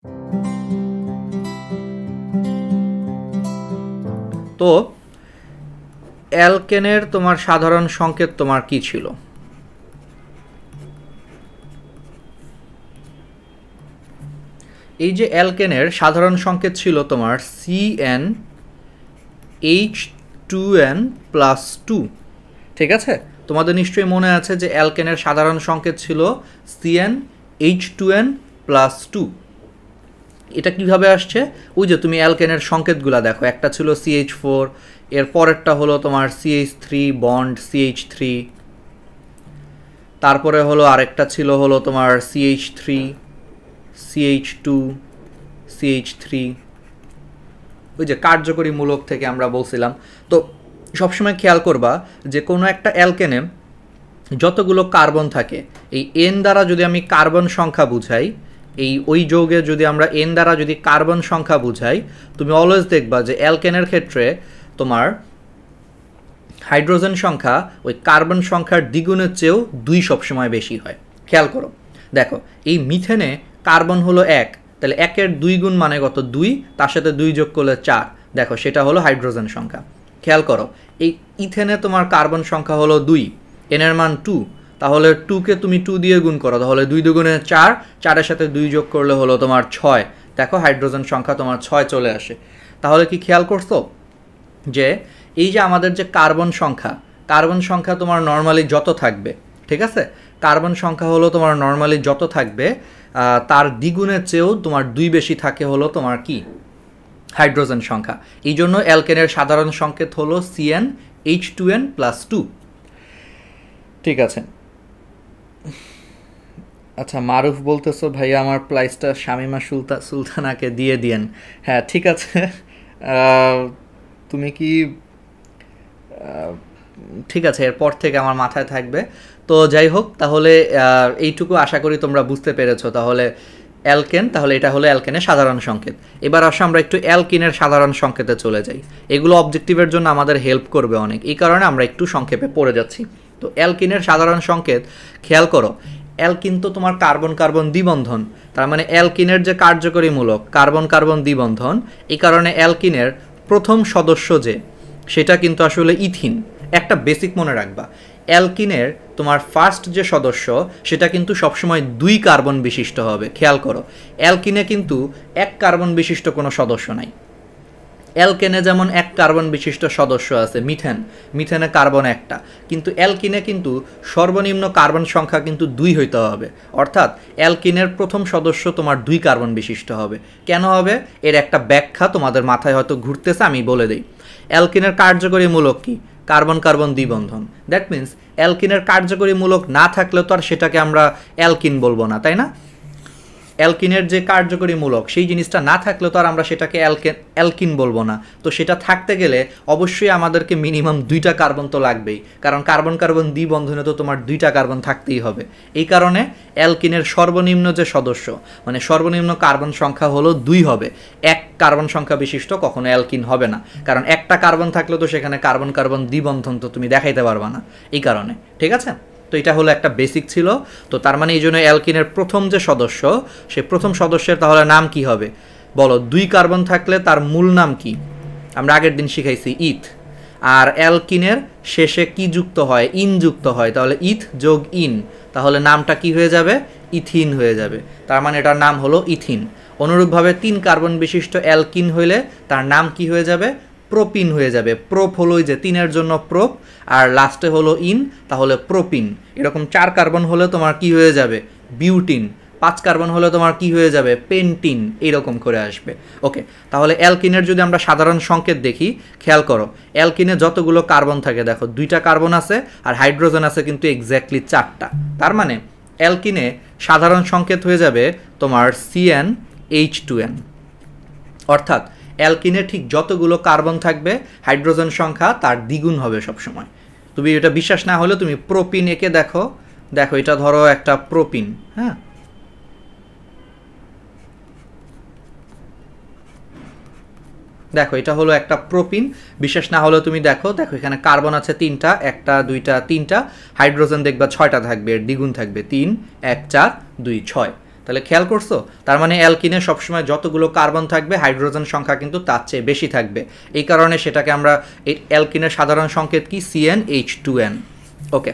তো অ্যালকেনের তোমার সাধারণ সংকেত তোমার কি ছিল? এই যে অ্যালকেনের সাধারণ সংকেত ছিল তোমার CnH2n+2, ঠিক আছে? তোমাদের নিশ্চয়ই মনে আছে যে অ্যালকেনের সাধারণ সংকেত ছিল CnH2n+2। এটা কিভাবে আসছে? ওই যে তুমি অ্যালকেনের সংকেতগুলো দেখো, একটা ছিল CH4, এর পরেরটা হলো তোমার CH3 বন্ড CH3, তারপরে হলো আরেকটা ছিল হলো তোমার CH3 CH2 CH3, ওই যে কার্যকরী মূলক থেকে আমরা বলছিলাম। তো সবসময় খেয়াল করবা যে কোনো একটা অ্যালকেনে যতগুলো কার্বন থাকে, এই এন দ্বারা যদি আমি কার্বন সংখ্যা বুঝাই, ওই যৌগে যদি আমরা এন দ্বারা যদি কার্বন সংখ্যা বুঝাই, তুমি অলওয়েজ দেখবা যে অ্যালকেনের ক্ষেত্রে তোমার হাইড্রোজেন সংখ্যা ওই কার্বন সংখ্যার দ্বিগুণের চেয়েও 2 সবসময় বেশি হয়। খেয়াল করো, দেখো এই মিথেনে কার্বন হলো 1, তাহলে 1-এর 2 গুণ মানে কত? 2, তার সাথে 2 যোগ করলে 4, দেখো সেটা হলো হাইড্রোজেন সংখ্যা। খেয়াল করো, এই ইথেনে তোমার কার্বন সংখ্যা হলো 2, এনের মান 2, তাহলে 2-কে তুমি 2 দিয়ে গুণ করো, তাহলে 2 দুগুণে 4, 4-এর সাথে 2 যোগ করলে হলো তোমার 6, দেখো হাইড্রোজেন সংখ্যা তোমার 6 চলে আসে। তাহলে কি খেয়াল করছো যে এই যে আমাদের যে কার্বন সংখ্যা তোমার নর্মালি যত থাকবে, ঠিক আছে, কার্বন সংখ্যা হলো তোমার নর্মালি যত থাকবে তার দ্বিগুণের চেয়েও তোমার 2 বেশি থাকে হলো তোমার কি? হাইড্রোজেন সংখ্যা। এই জন্য অ্যালকেনের সাধারণ সংকেত হলো CnH2n+2। ঠিক আছে, আচ্ছা মারুফ বলতেছো ভাইয়া আমার প্রাইসটা শামিমা সুলতানাকে দিয়ে দিয়েন। হ্যাঁ ঠিক আছে, তুমি কি ঠিক আছে, এরপর থেকে আমার মাথায় থাকবে। তো যাই হোক, তাহলে এইটুকু আশা করি তোমরা বুঝতে পেরেছো। তাহলে অ্যালকেন, তাহলে এটা হলো অ্যালকেনের সাধারণ সংকেত। এবার আসো আমরা একটু অ্যালকিনের সাধারণ সংকেতে চলে যাই। এগুলো অবজেক্টিভের জন্য আমাদের হেল্প করবে অনেক, এই কারণে আমরা একটু সংক্ষেপে পড়ে যাচ্ছি। তো অ্যালকিনের সাধারণ সংকেত খেয়াল করো, অ্যালকিন তো তোমার কার্বন কার্বন দ্বিবন্ধন, তার মানে অ্যালকিনের যে কার্যকরী মূলক কার্বন কার্বন দ্বিবন্ধন, এই কারণে অ্যালকিনের প্রথম সদস্য যে সেটা কিন্তু আসলে ইথিন। একটা বেসিক মনে রাখবা, অ্যালকিনের তোমার ফার্স্ট যে সদস্য সেটা কিন্তু সবসময় 2 কার্বন বিশিষ্ট হবে। খেয়াল করো, অ্যালকিনে কিন্তু 1 কার্বন বিশিষ্ট কোনো সদস্য নাই। অ্যালকেনে যেমন 1 কার্বন বিশিষ্ট সদস্য আছে মিথেনে কার্বন 1টা, কিন্তু অ্যালকিনে কিন্তু সর্বনিম্ন কার্বন সংখ্যা কিন্তু 2 হইতে হবে। অর্থাৎ অ্যালকিনের প্রথম সদস্য তোমার 2 কার্বন বিশিষ্ট হবে। কেন হবে এর একটা ব্যাখ্যা তোমাদের মাথায় হয়তো ঘুরতেছে, আমি বলে দিই। অ্যালকিনের কার্যকরী মূলক কি? কার্বন কার্বন দ্বিবন্ধন। দ্যাট মিন্স অ্যালকিনের কার্যকরী মূলক না থাকলেও তো আর সেটাকে আমরা অ্যালকিন বলবো না, তাই না? অ্যালকিনের যে কার্যকরী মূলক সেই জিনিসটা না থাকলেও তো আর আমরা সেটাকে অ্যালকিন বলবো না। তো সেটা থাকতে গেলে অবশ্যই আমাদেরকে মিনিমাম 2টা কার্বন তো লাগবেই, কারণ কার্বন কার্বন দ্বিবন্ধনে তো তোমার 2টা কার্বন থাকতেই হবে। এই কারণে অ্যালকিনের সর্বনিম্ন যে সদস্য মানে সর্বনিম্ন কার্বন সংখ্যা হলো 2 হবে। 1 কার্বন সংখ্যা বিশিষ্ট কখনো অ্যালকিন হবে না, কারণ একটা কার্বন থাকলে তো সেখানে কার্বন কার্বন দ্বিবন্ধন তো তুমি দেখাইতে পারবা না, এই কারণে। ঠিক আছে, তো এটা হলো একটা বেসিক ছিল। তো তার মানে এই জন্য অ্যালকিনের প্রথম যে সদস্য সেই প্রথম সদস্যের তাহলে নাম কি হবে বলো? 2 কার্বন থাকলে তার মূল নাম কি? আমরা আগের দিন শিখাইছি ইথ। আর অ্যালকিনের শেষে কি যুক্ত হয়? ইন যুক্ত হয়, তাহলে ইথ যোগ ইন, তাহলে নামটা কি হয়ে যাবে? ইথিন হয়ে যাবে। তার মানে এটার নাম হলো ইথিন। অনুরূপভাবে 3 কার্বন বিশিষ্ট অ্যালকিন হইলে তার নাম কি হয়ে যাবে? প্রোপিন হয়ে যাবে। প্রোপ হলো যে 3-এর জন্য প্রোপ, আর লাস্টে হলো ইন, তাহলে প্রোপিন। এরকম 4 কার্বন হলে তোমার কি হয়ে যাবে? বিউটিন। 5 কার্বন হলে তোমার কি হয়ে যাবে? পেন্টিন। এইরকম করে আসবে। ওকে, তাহলে অ্যালকিনের যদি আমরা সাধারণ সংকেত দেখি, খেয়াল করো, অ্যালকিনে যতগুলো কার্বন থাকে দেখো 2টা কার্বন আছে আর হাইড্রোজেন আছে কিন্তু এক্স্যাক্টলি 4টা। তার মানে অ্যালকিনে সাধারণ সংকেত হয়ে যাবে তোমার CnH2n। অর্থাৎ অ্যালকিনে ঠিক যতগুলো কার্বন থাকবে হাইড্রোজেন সংখ্যা তার দ্বিগুণ হবে সবসময়। তুমি এটা বিশ্বাস না হলে তুমি প্রোপিন একে দেখো, এটা ধরো একটা প্রোপিন, হ্যাঁ, দেখো এটা হলো একটা প্রোপিন। বিশ্বাস না হলে তুমি দেখো এখানে কার্বন আছে 3টা, 1টা 2টা 3টা, হাইড্রোজেন দেখবা 6টা থাকবে, এর দ্বিগুণ থাকবে 3 1 4 2 6। তাহলে খেয়াল করছো, তার মানে অ্যালকিনে সবসময় যতগুলো কার্বন থাকবে হাইড্রোজেন সংখ্যা কিন্তু তার চেয়ে বেশি থাকবে। এই কারণে সেটাকে আমরা এই অ্যালকিনের সাধারণ সংকেত কি CnH2n। ওকে,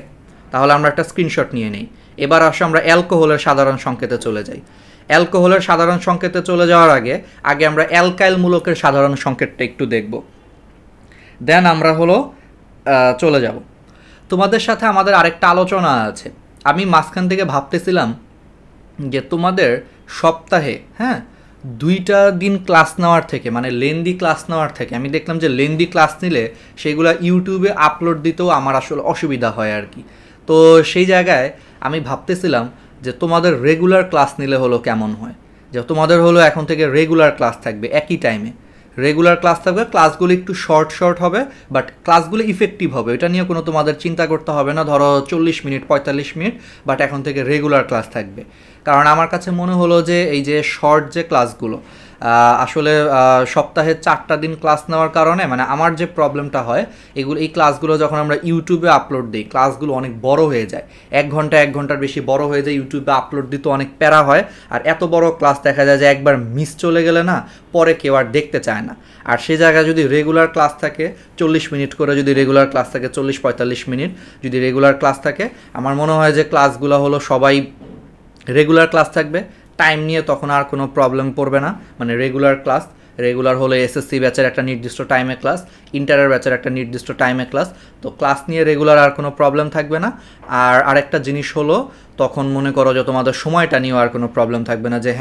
তাহলে আমরা একটা স্ক্রিনশট নিয়ে নিই। এবার আসো আমরা অ্যালকোহলের সাধারণ সংকেতে চলে যাই। অ্যালকোহলের সাধারণ সংকেতে চলে যাওয়ার আগে আমরা অ্যালকাইল মূলকের সাধারণ সংকেতটা একটু দেখব, দেন আমরা হলো চলে যাব। তোমাদের সাথে আমাদের আরেকটা আলোচনা আছে। আমি মাঝখান থেকে ভাবতেছিলাম যে তোমাদের সপ্তাহে 2টা দিন ক্লাস নেওয়ার থেকে, মানে লেন্দি ক্লাস নেওয়ার থেকে, আমি দেখলাম যে লেন্দি ক্লাস নিলে সেগুলো ইউটিউবে আপলোড দিতেও আমার আসলে অসুবিধা হয় আর কি। তো সেই জায়গায় আমি ভাবতেছিলাম যে তোমাদের রেগুলার ক্লাস নিলে হলো কেমন হয়, যে তোমাদের হলো এখন থেকে রেগুলার ক্লাস থাকবে একই টাইমে, রেগুলার ক্লাস থাকবে, ক্লাসগুলো একটু শর্ট হবে, বাট ক্লাসগুলো ইফেক্টিভ হবে, এটা নিয়ে কোনো তোমাদের চিন্তা করতে হবে না। ধরো 40 মিনিট 45 মিনিট, বাট এখন থেকে রেগুলার ক্লাস থাকবে। কারণ আমার কাছে মনে হলো যে এই যে শর্ট যে ক্লাসগুলো, আসলে সপ্তাহে 4টা দিন ক্লাস নেওয়ার কারণে মানে আমার যে প্রবলেমটা হয়, এই ক্লাসগুলো যখন আমরা ইউটিউবে আপলোড দিই, ক্লাসগুলো অনেক বড় হয়ে যায়, 1 ঘন্টার বেশি বড় হয়ে যায়, ইউটিউবে আপলোড দিতে অনেক প্যারা হয়। আর এত বড় ক্লাস দেখা যায় যে একবার মিস চলে গেলে না পরে কেউ আর দেখতে চায় না। আর সে জায়গায় যদি রেগুলার ক্লাস থাকে 40 মিনিট করে, যদি রেগুলার ক্লাস থাকে 40-45 মিনিট যদি রেগুলার ক্লাস থাকে, আমার মনে হয় যে ক্লাসগুলো হলো সবাই রেগুলার ক্লাস থাকবে, টাইম নিয়ে তখন আর কোনো প্রবলেম পড়বে না। মানে রেগুলার হলে এসএসসি ব্যাচের একটা নির্দিষ্ট টাইমে ক্লাস, ইন্টারের ব্যাচের একটা নির্দিষ্ট টাইমে ক্লাস, তো ক্লাস নিয়ে রেগুলার আর কোনো প্রবলেম থাকবে না। আর আরেকটা জিনিস হলো, তখন মনে করো যে তোমাদের সময়টা নিয়েও আর কোনো প্রবলেম থাকবে না, যে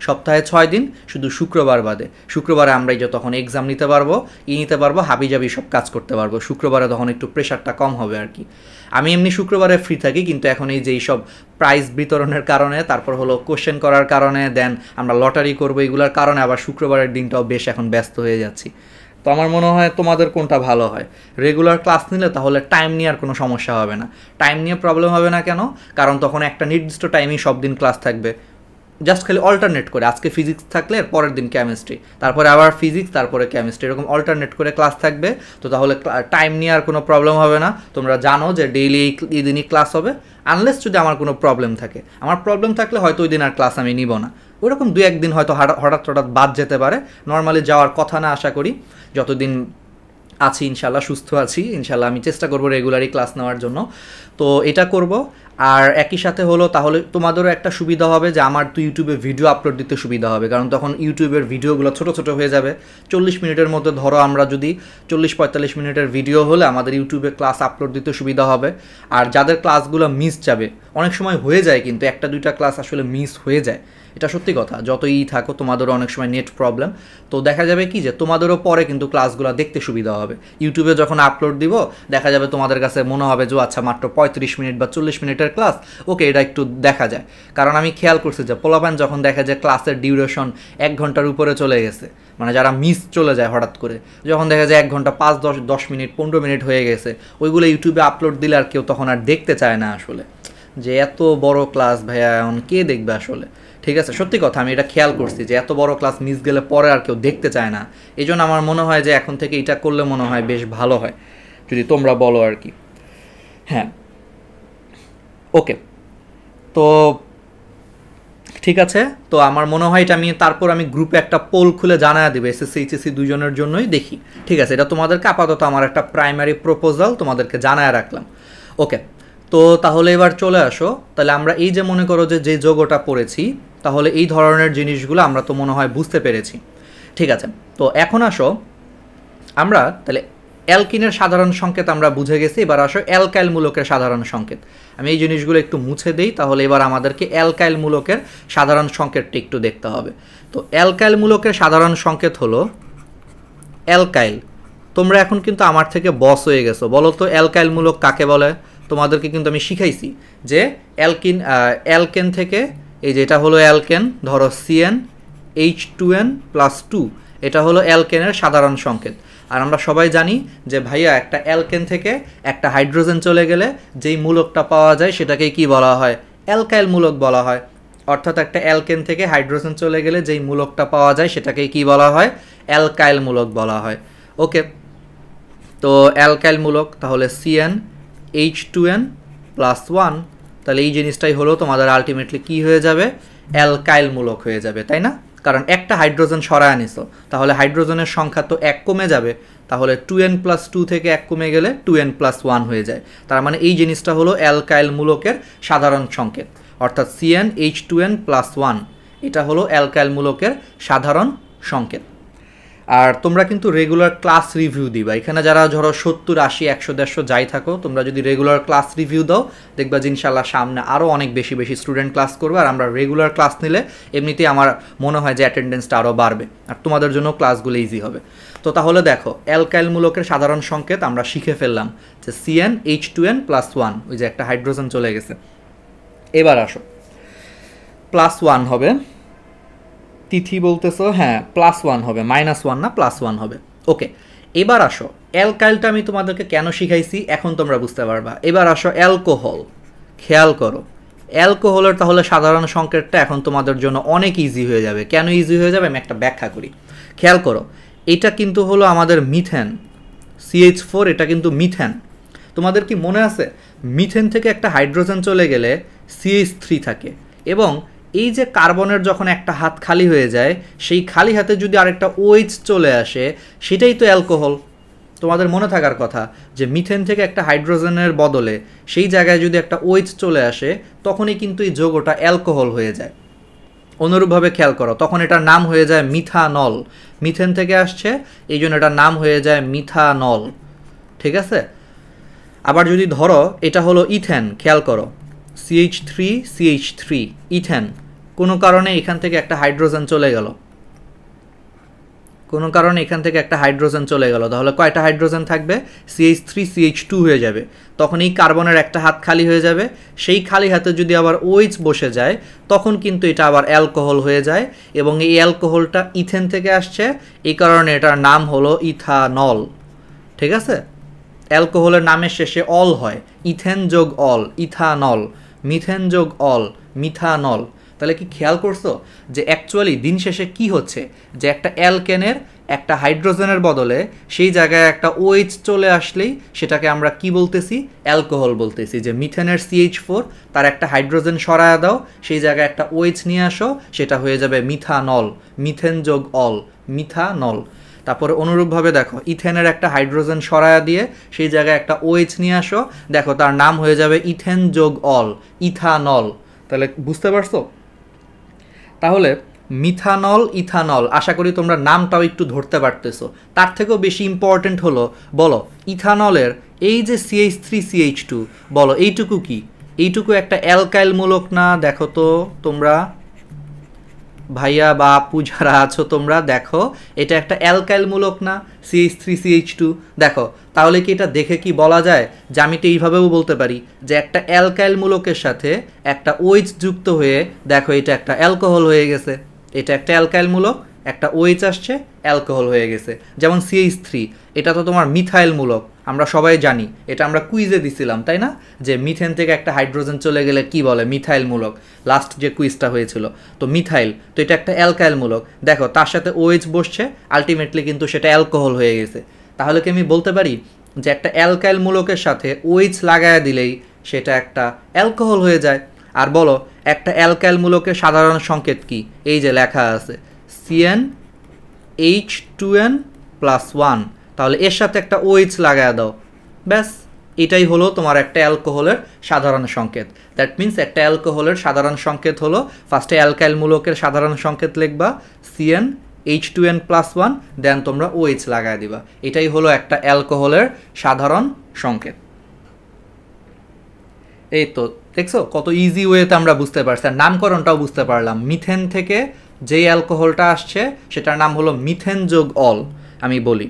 সপ্তাহে 6 দিন শুধু শুক্রবার বাদে, শুক্রবারে আমরা যে তখন এক্সাম নিতে পারবো, হাবিজাবি সব কাজ করতে পারবো, শুক্রবারে তখন একটু প্রেশারটা কম হবে আর কি। আমি এমনি শুক্রবারে ফ্রি থাকি, কিন্তু এখন এই যে এইসব প্রাইজ বিতরণের কারণে, তারপর হলো কোশ্চেন করার কারণে, দেন আমরা লটারি করবো, এগুলোর কারণে আবার শুক্রবারের দিনটাও বেশ এখন ব্যস্ত হয়ে যাচ্ছি। তো আমার মনে হয় তোমাদের কোনটা ভালো হয়, রেগুলার ক্লাস নিলে তাহলে টাইম নিয়ে আর কোনো সমস্যা হবে না। টাইম নিয়ে প্রবলেম হবে না কেন? কারণ তখন একটা নির্দিষ্ট টাইমেই সব দিন ক্লাস থাকবে, জাস্ট খালি অল্টারনেট করে, আজকে ফিজিক্স থাকলে পরের দিন কেমিস্ট্রি, তারপরে আবার ফিজিক্স, তারপরে কেমিস্ট্রি, এরকম অল্টারনেট করে ক্লাস থাকবে। তো তাহলে টাইম নিয়ে আর কোনো প্রবলেম হবে না। তোমরা জানো যে ডেইলি এই দিনই ক্লাস হবে, আনলেস যদি আমার কোনো প্রবলেম থাকে। আমার প্রবলেম থাকলে হয়তো ওই দিন আর ক্লাস আমি নিব না, ওইরকম 2-1 দিন হয়তো হঠাৎ বাদ যেতে পারে, নর্মালি যাওয়ার কথা না। আশা করি যতদিন আছি ইনশাল্লাহ, সুস্থ আছি ইনশাল্লাহ, আমি চেষ্টা করবো রেগুলারই ক্লাস নেওয়ার জন্য। তো এটা করব। আর একই সাথে হলো তাহলে তোমাদেরও একটা সুবিধা হবে যে আমার তো ইউটিউবে ভিডিও আপলোড দিতে সুবিধা হবে, কারণ তখন ইউটিউবের ভিডিওগুলো ছোটো হয়ে যাবে। 40 মিনিটের মধ্যে ধরো আমরা যদি 40-45 মিনিটের ভিডিও হলে আমাদের ইউটিউবে ক্লাস আপলোড দিতে সুবিধা হবে। আর যাদের ক্লাসগুলো মিস যাবে, অনেক সময় হয়ে যায় কিন্তু 1-2টা ক্লাস আসলে মিস হয়ে যায়, এটা সত্যি কথা। যতই থাকো তোমাদেরও অনেক সময় নেট প্রবলেম, তো দেখা যাবে কি যে তোমাদেরও পরে কিন্তু ক্লাসগুলো দেখতে সুবিধা হবে। ইউটিউবে যখন আপলোড দিব দেখা যাবে তোমাদের কাছে মনে হবে যে আচ্ছা মাত্র 35 মিনিট বা 40 মিনিটের ক্লাস, ওকে এটা একটু দেখা যায়। কারণ আমি খেয়াল করছি যে পোলাপান যখন দেখা যায় ক্লাসের ডিউরেশন 1 ঘন্টার উপরে চলে গেছে, মানে যারা মিস চলে যায় হঠাৎ করে, যখন দেখা যায় 1 ঘন্টা 5-10 মিনিট 15 মিনিট হয়ে গেছে, ওইগুলো ইউটিউবে আপলোড দিলে আর কেউ তখন আর দেখতে চায় না আসলে, যে এত বড় ক্লাস ভাইয়া এখন কে দেখবে আসলে। ঠিক আছে, সত্যি কথা, আমি এটা খেয়াল করছি যে এত বড় ক্লাস মিস গেলে পরে আর কেউ দেখতে চায় না। এই জন্য আমার মনে হয় যে এখন থেকে এটা করলে মনে হয় বেশ ভালো হয়, যদি তোমরা বলো আর কি। হ্যাঁ, ওকে, তো ঠিক আছে। তো আমার মনে হয় এটা তারপর আমি গ্রুপে একটা পোল খুলে জানায় দেবো এসএসসি এইচএসসি দুজনের জন্যই, দেখি। ঠিক আছে, এটা তোমাদেরকে আপাতত আমার একটা প্রাইমারি প্রপোজাল তোমাদেরকে জানায় রাখলাম। ওকে, তো তাহলে এবার চলে আসো। তাহলে আমরা এই যে মনে করো যে যোগটা পড়েছি, তাহলে এই ধরনের জিনিসগুলো আমরা তো মনে হয় বুঝতে পেরেছি। ঠিক আছে, তো এখন আসো আমরা তাহলে অ্যালকিনের সাধারণ সংকেত আমরা বুঝে গেছি। এবার আসো অ্যালকাইল মূলকের সাধারণ সংকেত। আমি এই জিনিসগুলো একটু মুছে দিই, তাহলে এবার আমাদেরকে অ্যালকাইল মূলকের সাধারণ সংকেতটা একটু দেখতে হবে। তো অ্যালকাইল মূলকের সাধারণ সংকেত হলো অ্যালকাইল। তোমরা এখন কিন্তু আমার থেকে বস হয়ে গেছো, বলো তো অ্যালকাইল মূলক কাকে বলে? তোমাদেরকে কিন্তু আমি শিখাইছি যে অ্যালকেন থেকে, এই যে এটা হলো অ্যালকেন, ধরো CnH2n+2, এটা হলো অ্যালকেনের সাধারণ সংকেত। আর আমরা সবাই জানি যে ভাইয়া একটা অ্যালকেন থেকে একটা হাইড্রোজেন চলে গেলে যেই মূলকটা পাওয়া যায় সেটাকেই কি বলা হয়? অ্যালকাইল মূলক বলা হয়। অর্থাৎ একটা অ্যালকেন থেকে হাইড্রোজেন চলে গেলে যেই মূলকটা পাওয়া যায় সেটাকেই কি বলা হয়? অ্যালকাইল মূলক বলা হয়। ওকে, তো অ্যালকাইল মূলক তাহলে CnH2n+1, তাহলে এই জিনিসটাই হলো তোমাদের আলটিমেটলি কি হয়ে যাবে? অ্যালকাইল মূলক হয়ে যাবে, তাই না? কারণ একটা হাইড্রোজেন সরায় নিছো, তাহলে হাইড্রোজেনের সংখ্যা তো 1 কমে যাবে, তাহলে 2n+2 থেকে 1 কমে গেলে 2n+1 হয়ে যায়। তার মানে এই জিনিসটা হলো অ্যালকাইল মূলকের সাধারণ সংকেত, অর্থাৎ CnH2n+1 এটা হলো অ্যালকাইল মূলকের সাধারণ সংকেত। আর তোমরা কিন্তু রেগুলার ক্লাস রিভিউ দিবা, এখানে যারা ধরো 70, 80, 100, 150 যাই থাকো, তোমরা যদি রেগুলার ক্লাস রিভিউ দাও দেখবা যে ইনশাল্লাহ সামনে আরও অনেক বেশি বেশি স্টুডেন্ট ক্লাস করবে। আর আমরা রেগুলার ক্লাস নিলে এমনিতেই আমার মনে হয় যে অ্যাটেন্ডেন্সটা আরও বাড়বে আর তোমাদের জন্য ক্লাসগুলো ইজি হবে। তো তাহলে দেখো অ্যালকাইল মূলকের সাধারণ সংকেত আমরা শিখে ফেললাম যে CnH2n+1, ওই যে একটা হাইড্রোজেন চলে গেছে। এবার আসো +1 হবে, তিথি বলতেছো, হ্যাঁ +1 হবে, -1 না +1 হবে। ওকে, এবার আসো অ্যালকাইলটা আমি তোমাদেরকে কেন শিখাইছি এখন তোমরা বুঝতে পারবা। এবার আসো অ্যালকোহল, খেয়াল করো অ্যালকোহলের তাহলে সাধারণ সংকেতটা এখন তোমাদের জন্য অনেক ইজি হয়ে যাবে। কেন ইজি হয়ে যাবে আমি একটা ব্যাখ্যা করি, খেয়াল করো। এটা কিন্তু হলো আমাদের মিথেন, CH4, এটা কিন্তু মিথেন। তোমাদের কি মনে আছে মিথেন থেকে একটা হাইড্রোজেন চলে গেলে CH3 থাকে, এবং এই যে কার্বনের যখন একটা হাত খালি হয়ে যায় সেই খালি হাতে যদি আরেকটা OH চলে আসে সেটাই তো অ্যালকোহল। তোমাদের মনে থাকার কথা যে মিথেন থেকে একটা হাইড্রোজেনের বদলে সেই জায়গায় যদি একটা OH চলে আসে তখনই কিন্তু এই যৌগটা অ্যালকোহল হয়ে যায়। অনুরূপভাবে খেয়াল করো, তখন এটার নাম হয়ে যায় মিথানল। মিথেন থেকে আসছে এই জন্য এটার নাম হয়ে যায় মিথানল, ঠিক আছে? আবার যদি ধরো এটা হলো ইথেন, খেয়াল করো CH3 ইথেন, কোনো কারণে এখান থেকে একটা হাইড্রোজেন চলে গেল, কোনো কারণে এখান থেকে একটা হাইড্রোজেন চলে গেল, তাহলে কয়টা হাইড্রোজেন থাকবে? CH3CH2 হয়ে যাবে। তখন এই কার্বনের একটা হাত খালি হয়ে যাবে, সেই খালি হাতে যদি আবার OH বসে যায় তখন কিন্তু এটা আবার অ্যালকোহল হয়ে যায়, এবং এই অ্যালকোহলটা ইথেন থেকে আসছে, এই কারণে এটার নাম হলো ইথানল, ঠিক আছে? অ্যালকোহলের নামের শেষে অল হয়, ইথেন যোগ অল ইথানল, মিথেন যোগ অল মিথানল। তাহলে কি খেয়াল করছো যে অ্যাকচুয়ালি দিন শেষে কি হচ্ছে, যে একটা অ্যালকেনের একটা হাইড্রোজেনের বদলে সেই জায়গায় একটা OH চলে আসলেই সেটাকে আমরা কি বলতেছি? অ্যালকোহল বলতেছি। যে মিথেনের CH4 তার একটা হাইড্রোজেন সরায়া দাও, সেই জায়গায় একটা OH নিয়ে আসো, সেটা হয়ে যাবে মিথানল, মিথেন যোগ অল মিথানল। তারপরে অনুরূপভাবে দেখো ইথেনের একটা হাইড্রোজেন সরায়া দিয়ে সেই জায়গায় একটা OH নিয়ে আসো, দেখো তার নাম হয়ে যাবে ইথেন যোগ অল ইথানল। তাহলে বুঝতে পারছো? তাহলে মিথানল ইথানল, আশা করি তোমরা নামটাও একটু ধরতে পারতেছো। তার থেকেও বেশি ইম্পর্টেন্ট হলো, বলো ইথানলের এই যে CH3CH2, বলো এইটুকু কি? এইটুকু একটা অ্যালকাইল মূলক না? দেখো তো তোমরা ভাইয়া বা আপু যারা আছো তোমরা দেখো, এটা একটা অ্যালকাইল মূলক না? CH3CH2, দেখো তাহলে কি এটা দেখে কি বলা যায় যে আমি তো এইভাবেও বলতে পারি যে একটা অ্যালকাইল মূলকের সাথে একটা OH যুক্ত হয়ে দেখো এটা একটা অ্যালকোহল হয়ে গেছে। এটা একটা অ্যালকাইল মূলক, একটা OH আসছে, অ্যালকোহল হয়ে গেছে। যেমন CH3, এটা তো তোমার মিথাইল মূলক, আমরা সবাই জানি, এটা আমরা কুইজে দিছিলাম তাই না, যে মিথেন থেকে একটা হাইড্রোজেন চলে গেলে কি বলে? মিথাইল মূলক, লাস্ট যে কুইজটা হয়েছিল। তো মিথাইল, তো এটা একটা অ্যালকাইল মূলক, দেখো তার সাথে OH বসছে, আলটিমেটলি কিন্তু সেটা অ্যালকোহল হয়ে গেছে। তাহলে কি আমি বলতে পারি যে একটা অ্যালকাইল মূলকের সাথে OH লাগায় দিলেই সেটা একটা অ্যালকোহল হয়ে যায়? আর বলো একটা অ্যালকাইল মূলকের সাধারণ সংকেত কি? এই যে লেখা আছে CnH2n+1, তাহলে এর সাথে একটা OH লাগায় দাও, ব্যাস এটাই হলো তোমার একটা অ্যালকোহলের সাধারণ সংকেত। দ্যাট মিন্স একটা অ্যালকোহলের সাধারণ সংকেত হলো, ফার্স্টে অ্যালকাইল মূলকের সাধারণ সংকেত লিখবা CnH2n+1, দেন তোমরা OH লাগায় দিবা, এটাই হলো একটা অ্যালকোহলের সাধারণ সংকেত। এই তো দেখছো কত ইজি ওয়েতে আমরা বুঝতে পারছি, আর নামকরণটাও বুঝতে পারলাম। মিথেন থেকে যেই অ্যালকোহলটা আসছে সেটার নাম হলো মিথেন যোগ অল। আমি বলি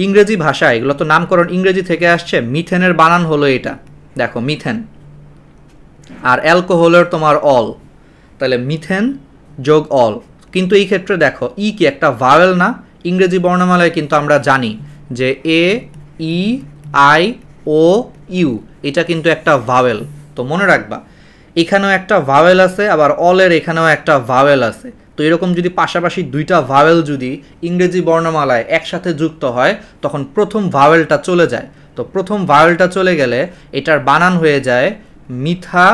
ইংরেজি ভাষায়, এগুলো তো নামকরণ ইংরেজি থেকে আসছে, মিথেনের বানান হলো এটা, দেখো মিথেন, আর অ্যালকোহলের তোমার অল, তাহলে মিথেন যোগ অল। কিন্তু এই ক্ষেত্রে দেখো ই কি একটা ভাওয়েল না? ইংরেজি বর্ণমালায় কিন্তু আমরা জানি যে AEIOU এটা কিন্তু একটা ভাওয়েল, তো মনে রাখবা এখানেও একটা ভাওয়েল আছে, আবার অলের এখানেও একটা ভাওয়েল আছে। তো এরকম যদি পাশাপাশি দুইটা ভাওয়েল যদি ইংরেজি বর্ণমালায় একসাথে যুক্ত হয় তখন প্রথম ভাওয়েলটা চলে যায়। তো প্রথম ভাওয়েলটা চলে গেলে এটার বানান হয়ে যায় মিথা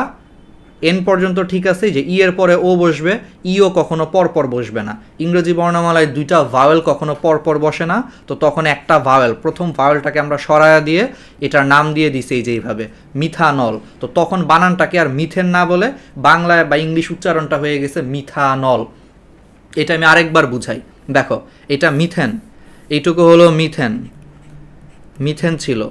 এন পর্যন্ত ঠিক আছে, যে ই এর পরে ও বসবে, ইও কখনো পরপর বসবে না। ইংরেজি বর্ণমালায় দুইটা ভাওয়েল কখনো পরপর বসে না, তো তখন একটা ভাওয়েল, প্রথম ভাওয়েলটাকে আমরা সরায়া দিয়ে এটার নাম দিয়ে দিছি এই যে এইভাবে মিথানল। তো তখন বানানটাকে আর মিথেন না বলে বাংলায় বা ইংলিশ উচ্চারণটা হয়ে গেছে মিথানল। এটা আমি আরেকবার বুঝাই, দেখো এটা মিথেন, এইটুকু হলো মিথেন, মিথেন ছিল,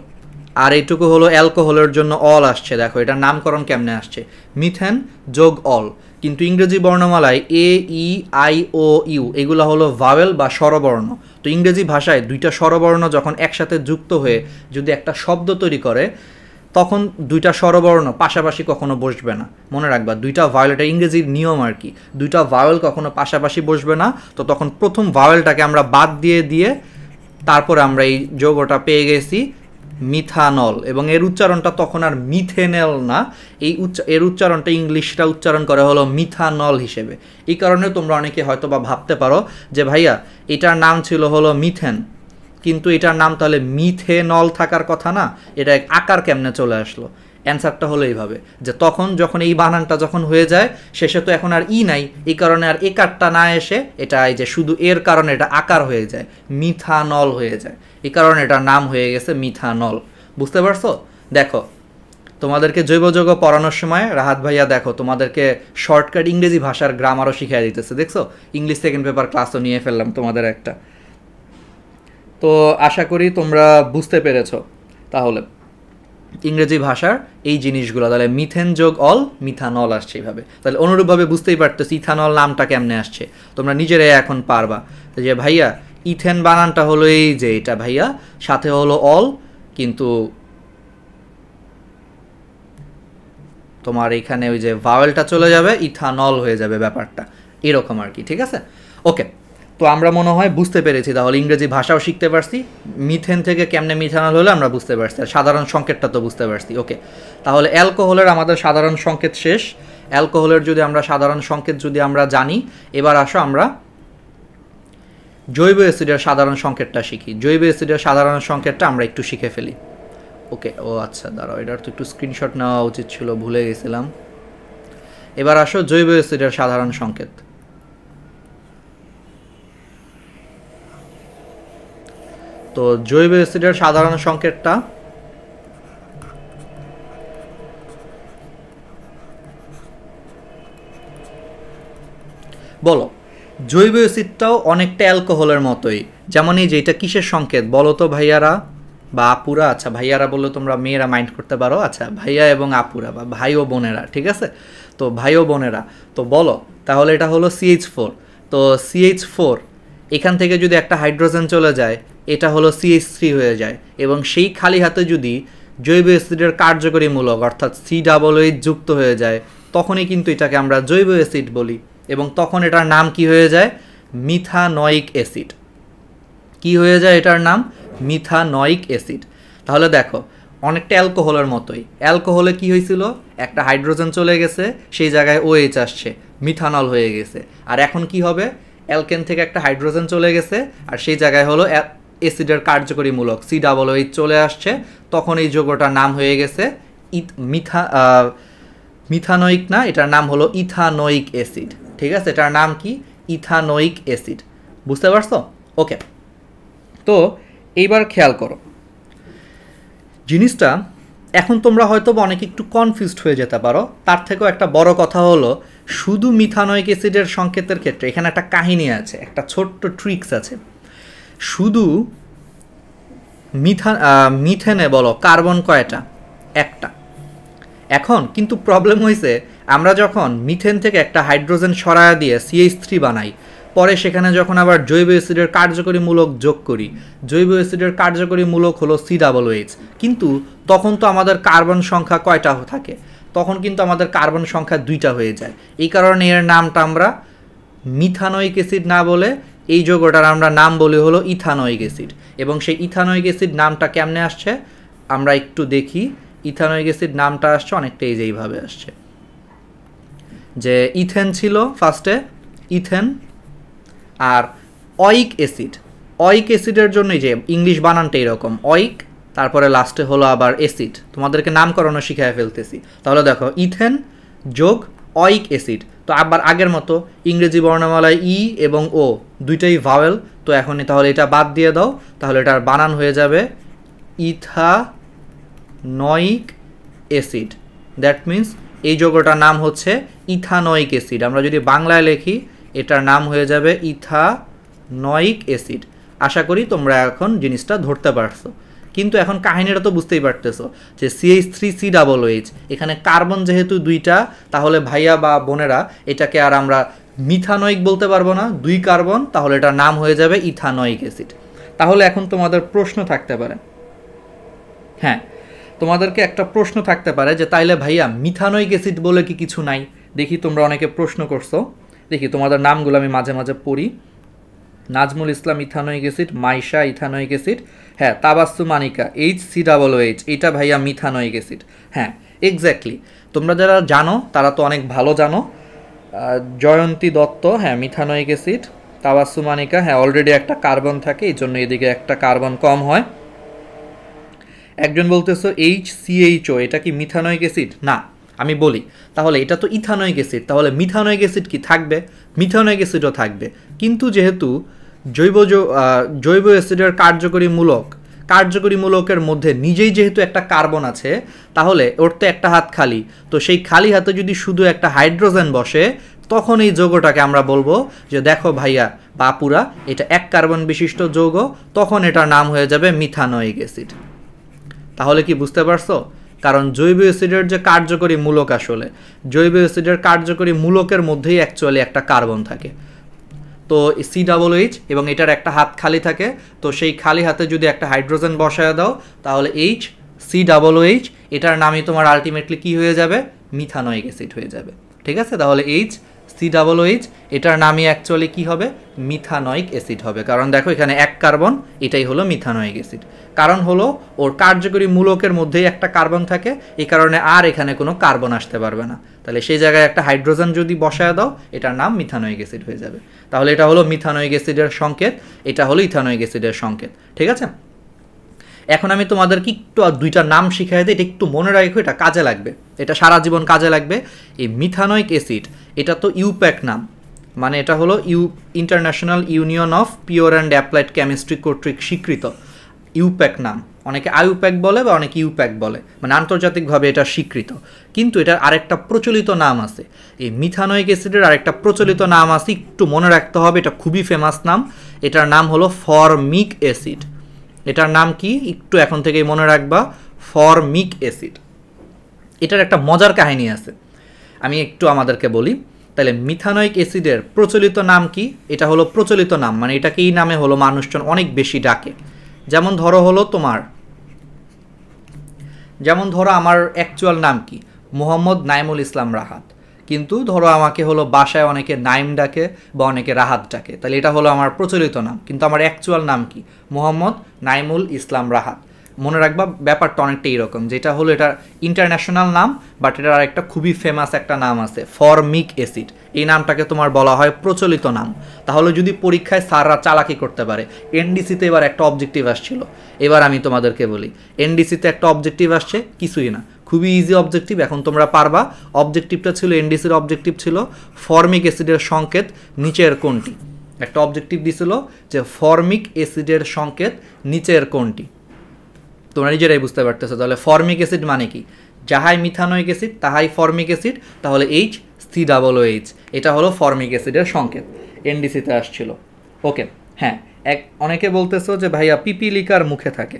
আর এইটুকু হলো অ্যালকোহলের জন্য অল আসছে। দেখো এটার নামকরণ কেমনে আসছে, মিথেন যোগ অল। কিন্তু ইংরেজি বর্ণমালায় এ ই আই ও ইউ এগুলো হলো ভাওয়েল বা স্বরবর্ণ। তো ইংরেজি ভাষায় দুইটা স্বরবর্ণ যখন একসাথে যুক্ত হয়ে যদি একটা শব্দ তৈরি করে, তখন দুইটা স্বরবর্ণ পাশাপাশি কখনো বসবে না। মনে রাখবা, দুইটা ভাওয়েল, এটা ইংরেজির নিয়ম আর কি, দুইটা ভাওয়েল কখনো পাশাপাশি বসবে না। তো তখন প্রথম ভাওয়েলটাকে আমরা বাদ দিয়ে দিয়ে তারপরে আমরা এই যৌগটা পেয়ে গেছি মিথানল, এবং এর উচ্চারণটা তখন আর মিথেনেল না, এর উচ্চারণটা ইংলিশটা উচ্চারণ করে হলো মিথানল হিসেবে। এই কারণে তোমরা অনেকে হয়তো বা ভাবতে পারো যে ভাইয়া এটার নাম ছিল হলো মিথেন, কিন্তু এটার নাম তাহলে মিথেনল থাকার কথা না, এটা আকার কেমনে চলে আসলো? অ্যান্সারটা হলো এইভাবে, যে তখন যখন এই বানানটা যখন হয়ে যায় শেষে তো এখন আর ই নাই, এই কারণে আর একারটা না এসে এটা এই যে শুধু এর কারণে এটা আকার হয়ে যায়, মিথানল হয়ে যায়, এই কারণে এটার নাম হয়ে গেছে মিথানল। বুঝতে পারছো? দেখো তোমাদেরকে জৈব যৌগ পড়ানোর সময় রাহাত ভাইয়া দেখো তোমাদেরকে শর্টকাট ইংরেজি ভাষার গ্রামারও শিখিয়ে দিতেছে, দেখছো? ইংলিশ সেকেন্ড পেপার ক্লাসও নিয়ে ফেললাম তোমাদের একটা। তো আশা করি তোমরা বুঝতে পেরেছো তাহলে ইংরেজি ভাষার এই জিনিসগুলো। তাহলে মিথেন যোগ অল, মিথানল আসছে এইভাবে। তাহলে অনুরূপভাবে বুঝতেই পারতেছি ইথানল নামটা কেমনে আসছে, তোমরা নিজেরাই এখন পারবা যে ভাইয়া ইথেন বানানটা হলো এই যে এটা ভাইয়া, সাথে হলো অল, কিন্তু তোমার এখানে ওই যে ভাওয়েলটা চলে যাবে, ইথানল হয়ে যাবে ব্যাপারটা, এরকম আর কি। ঠিক আছে, ওকে। তো আমরা মনে হয় বুঝতে পেরেছি, তাহলে ইংরেজি ভাষাও শিখতে পারছি, মিথেন থেকে কেমনে মিথানল হলে আমরা বুঝতে পারছি, আর সাধারণ সংকেতটা তো বুঝতে পারছি। ওকে, তাহলে অ্যালকোহলের আমাদের সাধারণ সংকেত শেষ। অ্যালকোহলের যদি আমরা সাধারণ সংকেত যদি আমরা জানি, এবার আসো আমরা জৈব অ্যাসিডের সাধারণ সংকেতটা শিখি। জৈব অ্যাসিডের সাধারণ সংকেতটা আমরা একটু শিখে ফেলি। ওকে, ও আচ্ছা দাঁড়াও, এটার তো একটু স্ক্রিনশট নেওয়া উচিত ছিল, ভুলে গেছিলাম। এবার আসো জৈব অ্যাসিডের সাধারণ সংকেত। তো জৈব অ্যাসিডের সাধারণ সংকেতটা বলো। জৈব অ্যাসিডটাও অনেকটা অ্যালকোহলের মতোই, যেমন এই যে এটা কিসের সংকেত বলো তো ভাইয়ারা বা আপুরা? আচ্ছা ভাইয়ারা বললে তোমরা মেয়েরা মাইন্ড করতে পারো, আচ্ছা ভাইয়া এবং আপুরা বা ভাই ও বোনেরা, ঠিক আছে? তো ভাই ও বোনেরা তো বলো, তাহলে এটা হলো CH4। তো CH4 এখান থেকে যদি একটা হাইড্রোজেন চলে যায়, এটা হলো CH3 হয়ে যায়, এবং সেই খালি হাতে যদি জৈব অ্যাসিডের কার্যকরী মূলক অর্থাৎ COOH যুক্ত হয়ে যায়, তখনই কিন্তু এটাকে আমরা জৈব অ্যাসিড বলি, এবং তখন এটার নাম কি হয়ে যায়? Methanoic acid. কি হয়ে যায় এটার নাম? Methanoic acid. তাহলে দেখো অনেকটা অ্যালকোহলের মতোই, অ্যালকোহলে কি হয়েছিল, একটা হাইড্রোজেন চলে গেছে, সেই জায়গায় OH আসছে, মিথানল হয়ে গেছে। আর এখন কি হবে, অ্যালকেন থেকে একটা হাইড্রোজেন চলে গেছে, আর সেই জায়গায় হলো অ্যাসিডের কার্যকরী মূলক COOH চলে আসছে, তখন এই যৌগটার নাম হয়ে গেছে মিথানয়িক না, এটার নাম হলো ইথানোয়িক অ্যাসিড। ঠিক আছে, এটার নাম কি? Ethanoic acid. বুঝতে পারছো? ওকে, তো এইবার খেয়াল করো জিনিসটা। এখন তোমরা হয়তো অনেক একটু কনফিউজড হয়ে যেতে পারো, তার থেকেও একটা বড় কথা হলো শুধু মিথানোয়িক অ্যাসিডের সংকেতের ক্ষেত্রে এখানে একটা কাহিনী আছে, একটা ছোট্ট ট্রিক্স আছে। শুধু মিথেনে বলো কার্বন কয়টা? একটা। এখন কিন্তু প্রবলেম হয়েছে, আমরা যখন মিথেন থেকে একটা হাইড্রোজেন সরায়া দিয়ে CH3 বানাই, পরে সেখানে যখন আবার জৈব অ্যাসিডের কার্যকরী মূলক যোগ করি, জৈব অ্যাসিডের কার্যকরী মূলক হলো COOH, কিন্তু তখন তো আমাদের কার্বন সংখ্যা কয়টা থাকে? তখন কিন্তু আমাদের কার্বন সংখ্যা 2টা হয়ে যায়। এই কারণে এর নামটা আমরা মিথানোয়িক অ্যাসিড না বলে এই যৌগটার আমরা নাম বলি হলো ইথানোয়িক অ্যাসিড। এবং সেই ইথানোয়িক অ্যাসিড নামটা কেমনে আসছে আমরা একটু দেখি। ইথানোয়িক অ্যাসিড নামটা আসছে অনেকটা এই যে এইভাবে আসছে, যে ইথেন ছিল ফার্স্টে, ইথেন, আর অয়িক অ্যাসিড। অয়িক অ্যাসিডের জন্যই যে ইংলিশ বানানটা এরকম, অয়িক, তারপরে লাস্টে হলো আবার অ্যাসিড। তোমাদেরকে নামকরণও শিখায় ফেলতেছি। তাহলে দেখো ইথেন যোগ অয়িক অ্যাসিড। তো আবার আগের মতো ইংরেজি বর্ণমালায় ই এবং ও দুইটাই ভাওয়েল, তো এখন তাহলে এটা বাদ দিয়ে দাও, তাহলে এটার বানান হয়ে যাবে ইথানয়িক অ্যাসিড। দ্যাট মিন্স এই যৌগটার নাম হচ্ছে ইথানয়িক অ্যাসিড। আমরা যদি বাংলায় লিখি এটার নাম হয়ে যাবে ইথানয়িক অ্যাসিড। আশা করি তোমরা এখন জিনিসটা ধরতে পারছো, কিন্তু এখন কাহিনীটা তো বুঝতেই পারতেছো যে CH3COOH এখানে কার্বন যেহেতু দুইটা, তাহলে ভাইয়া বা বোনেরা এটাকে আর আমরা মিথানয়িক বলতে পারবো না, 2 কার্বন, তাহলে এটার নাম হয়ে যাবে ইথানয়িক অ্যাসিড। তাহলে এখন তোমাদের প্রশ্ন থাকতে পারে, হ্যাঁ তোমাদেরকে একটা প্রশ্ন থাকতে পারে যে তাইলে ভাইয়া মিথানয়িক অ্যাসিড বলে কি কিছু নাই? দেখি তোমরা অনেকে প্রশ্ন করছো, দেখি তোমাদের নামগুলো আমি মাঝে মাঝে পড়ি। Nazmul Islam ethanoic acid, Maisha ethanoic acid, হ্যাঁ তাবাসসুম আনিকা HCOOH, এটা ভাইয়া মিথানয়িক অ্যাসিড। হ্যাঁ এক্স্যাক্টলি, তোমরা যারা জানো তারা তো অনেক ভালো জানো। জয়ন্তী দত্ত, হ্যাঁ মিথানয়িক অ্যাসিড। তাবাসসুম আনিকা, হ্যাঁ অলরেডি একটা কার্বন থাকে, এই জন্য এদিকে একটা কার্বন কম হয়। একজন বলতেছো HCHO, এটা কি মিথানয়িক অ্যাসিড? না, আমি বলি তাহলে এটা তো ইথানয়িক অ্যাসিড, তাহলে মিথানয়িক অ্যাসিড কি থাকবে? মিথানয়িক অ্যাসিডও থাকবে, কিন্তু যেহেতু জৈব অ্যাসিডের কার্যকরী মূলকের মধ্যে নিজেই যেহেতু একটা কার্বন আছে, তাহলে ওর তো একটা হাত খালি, তো সেই খালি হাতে যদি শুধু একটা হাইড্রোজেন বসে, তখন এই যৌগটাকে আমরা বলবো যে দেখো ভাইয়া বাপুরা এটা 1 কার্বন বিশিষ্ট যৌগ, তখন এটার নাম হয়ে যাবে মিথানয়িক অ্যাসিড। তাহলে কি বুঝতে পারছো? কারণ জৈব অ্যাসিডের যে কার্যকরী মূলক, আসলে জৈব অ্যাসিডের কার্যকরী মূলকের মধ্যেই অ্যাকচুয়ালি একটা কার্বন থাকে। তো COOH এবং এটার একটা হাত খালি থাকে, তো সেই খালি হাতে যদি একটা হাইড্রোজেন বসায় দাও, তাহলে HCOOH, এটার নামই তোমার আলটিমেটলি কি হয়ে যাবে? মিথানয়িক অ্যাসিড হয়ে যাবে। ঠিক আছে, তাহলে HCOOH এটার নামই অ্যাকচুয়ালি কি হবে? মিথানয়িক অ্যাসিড হবে। কারণ দেখো এখানে 1 কার্বন, এটাই হলো মিথানয়িক অ্যাসিড। কারণ হলো ওর কার্যকরী মূলকের মধ্যেই একটা কার্বন থাকে, এই কারণে আর এখানে কোনো কার্বন আসতে পারবে না। তাহলে সেই জায়গায় একটা হাইড্রোজেন যদি বসায় দাও, এটার নাম মিথানয়িক অ্যাসিড হয়ে যাবে। তাহলে এটা হলো মিথানয়িক অ্যাসিডের সংকেত, এটা হলো ইথানয়িক অ্যাসিডের সংকেত। ঠিক আছে, এখন আমি তোমাদেরকে একটু 2টা নাম শিখাই দিই, এটা একটু মনে রাখো, এটা কাজে লাগবে, এটা সারা জীবন কাজে লাগবে। এই মিথানয়িক অ্যাসিড, এটা তো ইউপ্যাক নাম, মানে এটা হলো international union of pure and applied chemistry কর্তৃক স্বীকৃত ইউপ্যাক নাম। অনেকে আইউপ্যাক বলে বা অনেকে ইউপ্যাক বলে, মানে আন্তর্জাতিকভাবে এটা স্বীকৃত। কিন্তু এটার আরেকটা প্রচলিত নাম আছে, এই মিথানয়িক অ্যাসিডের আরেকটা প্রচলিত নাম আছে, একটু মনে রাখতে হবে, এটা খুবই ফেমাস নাম। এটার নাম হলো ফরমিক অ্যাসিড। এটার নাম কি একটু এখন থেকেই মনে রাখবা, ফরমিক অ্যাসিড। এটার একটা মজার কাহিনী আছে, আমি একটু আমাদেরকে বলি। তাহলে মিথানয়িক অ্যাসিডের প্রচলিত নাম কি? এটা হলো প্রচলিত নাম, মানে এটাকে এই নামে হলো মানুষজন অনেক বেশি ডাকে। যেমন ধরো আমার অ্যাকচুয়াল নাম কি? মোহাম্মদ নাইমুল ইসলাম রাহাত, কিন্তু ধরো আমাকে হলো বাসায় অনেকে নাইম ডাকে বা অনেকে রাহাত ডাকে, তাহলে এটা হলো আমার প্রচলিত নাম, কিন্তু আমার অ্যাকচুয়াল নাম কি? মোহাম্মদ নাইমুল ইসলাম রাহাত। মনে রাখবা ব্যাপারটা অনেকটা এইরকম, যেটা হলো এটা ইন্টারন্যাশনাল নাম, বাট এটার আরেকটা খুবই ফেমাস একটা নাম আছে, ফরমিক অ্যাসিড। এই নামটাকে তোমার বলা হয় প্রচলিত নাম। তাহলে যদি পরীক্ষায় স্যাররা চালাকি করতে পারে, এনডিসিতে এবার একটা অবজেক্টিভ আসছিল, এবার আমি তোমাদেরকে বলি, এনডিসিতে একটা অবজেক্টিভ আসছে, কিছুই না, খুবই ইজি অবজেক্টিভ, এখন তোমরা পারবা। অবজেক্টিভটা ছিল, এনডিসির অবজেক্টিভ ছিল ফরমিক অ্যাসিডের সংকেত নিচের কোনটি। একটা অবজেক্টিভ দিছিল যে ফরমিক অ্যাসিডের সংকেত নিচের কোনটি। তোমরা নিজেরাই বুঝতে পারতেছো। তাহলে ফরমিক অ্যাসিড মানে কি? যাহাই মিথানয়িক অ্যাসিড তাহাই ফরমিক অ্যাসিড, তাহলে HCOOH, এটা হলো ফরমিক অ্যাসিডের সংকেত, এনডিসিতে আসছিল। ওকে, হ্যাঁ, অনেকে বলতেছো যে ভাইয়া পিপিলিকার মুখে থাকে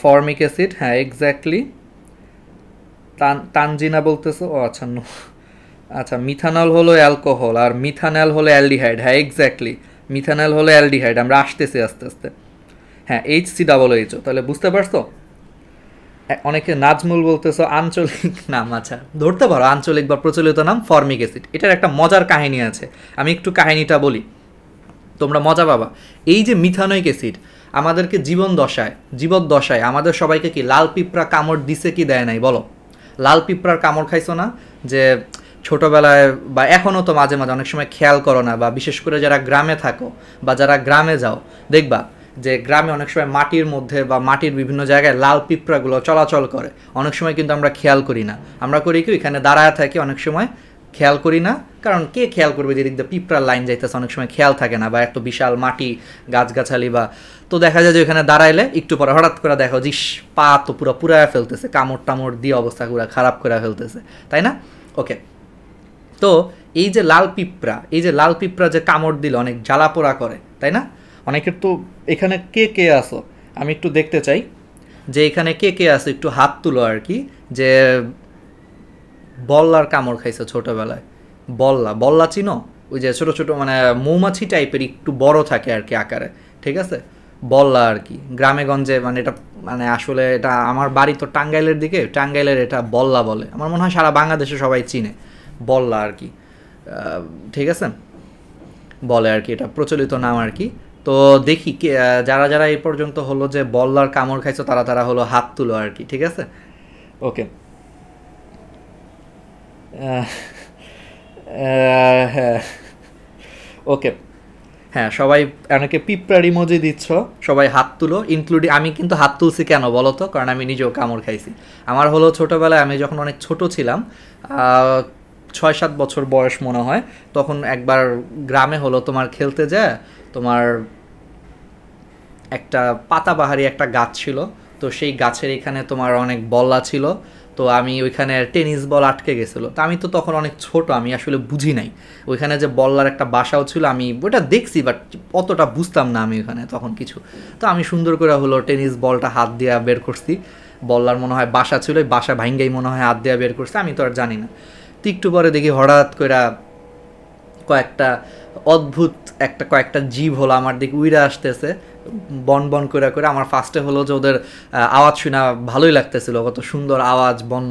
ফরমিক অ্যাসিড, হ্যাঁ এক্স্যাক্টলি। তানজিনা বলতেছো, ও আচ্ছা আচ্ছা, মিথানল হলো অ্যালকোহল আর মিথানল হলো অ্যালডিহাইড, হ্যাঁ এক্স্যাক্টলি, মিথানল হলো অ্যালডিহাইড, আমরা আসতেছি আস্তে আস্তে। হ্যাঁ HCOOH, তাহলে বুঝতে পারছো। অনেকে নাজমুল বলতেছো আঞ্চলিক নাম, আচ্ছা ধরতে পারো আঞ্চলিক বা প্রচলিত নাম ফরমিক অ্যাসিড। এটার একটা মজার কাহিনী আছে, আমি একটু কাহিনীটা বলি, তোমরা মজা পাবা। এই যে মিথানয়িক অ্যাসিড আমাদেরকে জীবদ্দশায় আমাদের সবাইকে কি লাল পিঁপড়া কামড় দিছে কি দেয় নাই বলো? লাল পিঁপড়ার কামড় খাইছো না? যে ছোটোবেলায় বা এখনও তো মাঝে মাঝে অনেক সময় খেয়াল করো না, বা বিশেষ করে যারা গ্রামে থাকো বা যারা গ্রামে যাও, দেখবা যে গ্রামে অনেক সময় মাটির মধ্যে বা মাটির বিভিন্ন জায়গায় লাল পিঁপড়াগুলো চলাচল করে, অনেক সময় কিন্তু আমরা খেয়াল করি না। আমরা করি কি, এখানে দাঁড়ায় থাকি, অনেক সময় খেয়াল করি না, কারণ কে খেয়াল করবে যে দিক দিয়ে পিঁপড়ার লাইন যাইতেছে, অনেক সময় খেয়াল থাকে না, বা এত বিশাল মাটি গাছগাছালি বা, তো দেখা যায় যে ওখানে দাঁড়াইলে একটু পরে হঠাৎ করে দেখো যে পা তো পুরো পুরায় ফেলতেছে, কামড় টামড় দিয়ে অবস্থা পুরো খারাপ করে ফেলতেছে, তাই না? ওকে, তো এই যে লাল পিঁপড়া, এই যে লাল পিঁপড়া যে কামড় দিলে অনেক জ্বালা পোড়া করে, তাই না? অনেকের তো এখানে কে কে আসো, আমি একটু দেখতে চাই যে এখানে কে কে আসো, একটু হাত তুলো আর কি, যে বল্লার কামড় খাইছে ছোটোবেলায়। বল্লা, বল্লা চিনো? ওই যে ছোটো ছোটো মানে মৌমাছি টাইপের একটু বড় থাকে আর কি আকারে, ঠিক আছে? বল্লা আর কি, গ্রামে গঞ্জে মানে এটা মানে আসলে এটা আমার বাড়ি তো টাঙ্গাইলের দিকে, টাঙ্গাইলের এটা বল্লা বলে, আমার মনে হয় সারা বাংলাদেশে সবাই চিনে বল্লা আর কি, ঠিক আছে? বলে আর কি, এটা প্রচলিত নাম আর কি। তো দেখি কে যারা যারা এই পর্যন্ত হলো যে বল্লার কামড় খাইছো তারা তারা হলো হাত তুলো আর কি, ঠিক আছে? ওকে, হ্যাঁ, ওকে, হ্যাঁ, সবাই অনেকে পিঁপড়ার ইমোজি দিচ্ছ, সবাই হাত তুলো, ইনক্লুডিং আমি কিন্তু হাত তুলছি কেন বলো তো, কারণ আমি নিজেও কামড় খাইছি। আমার হলো ছোটোবেলায় আমি যখন অনেক ছোট ছিলাম, 6-7 বছর বয়স মনে হয়, তখন একবার গ্রামে হলো তোমার খেলতে যায়, তোমার একটা পাতাবাহারি একটা গাছ ছিল, তো সেই গাছের এখানে তোমার অনেক বল্লা ছিল, তো আমি ওইখানে টেনিস বল আটকে গেছিলো, তো আমি তো তখন অনেক ছোট, আমি আসলে বুঝি নাই ওইখানে যে বল্লার একটা বাসাও ছিল, আমি ওটা দেখছি বাট অতটা বুঝতাম না আমি ওখানে তখন কিছু। তো আমি সুন্দর করে হলো টেনিস বলটা হাত দিয়ে বের করছি, বল্লার মনে হয় বাসা ছিল, ওই বাসা ভাঙ্গাই মনে হয় হাত দিয়ে বের করছি, আমি তো আর জানি না। তো একটু পরে দেখি হঠাৎ করে কয়েকটা অদ্ভুত কয়েকটা জীব হলো আমার দিকে উইরা আসতেছে, বন বন করে করে। আমার ফার্স্টে হলো যে ওদের আওয়াজ শুনে ভালোই লাগতেছিল, কত সুন্দর আওয়াজ, বন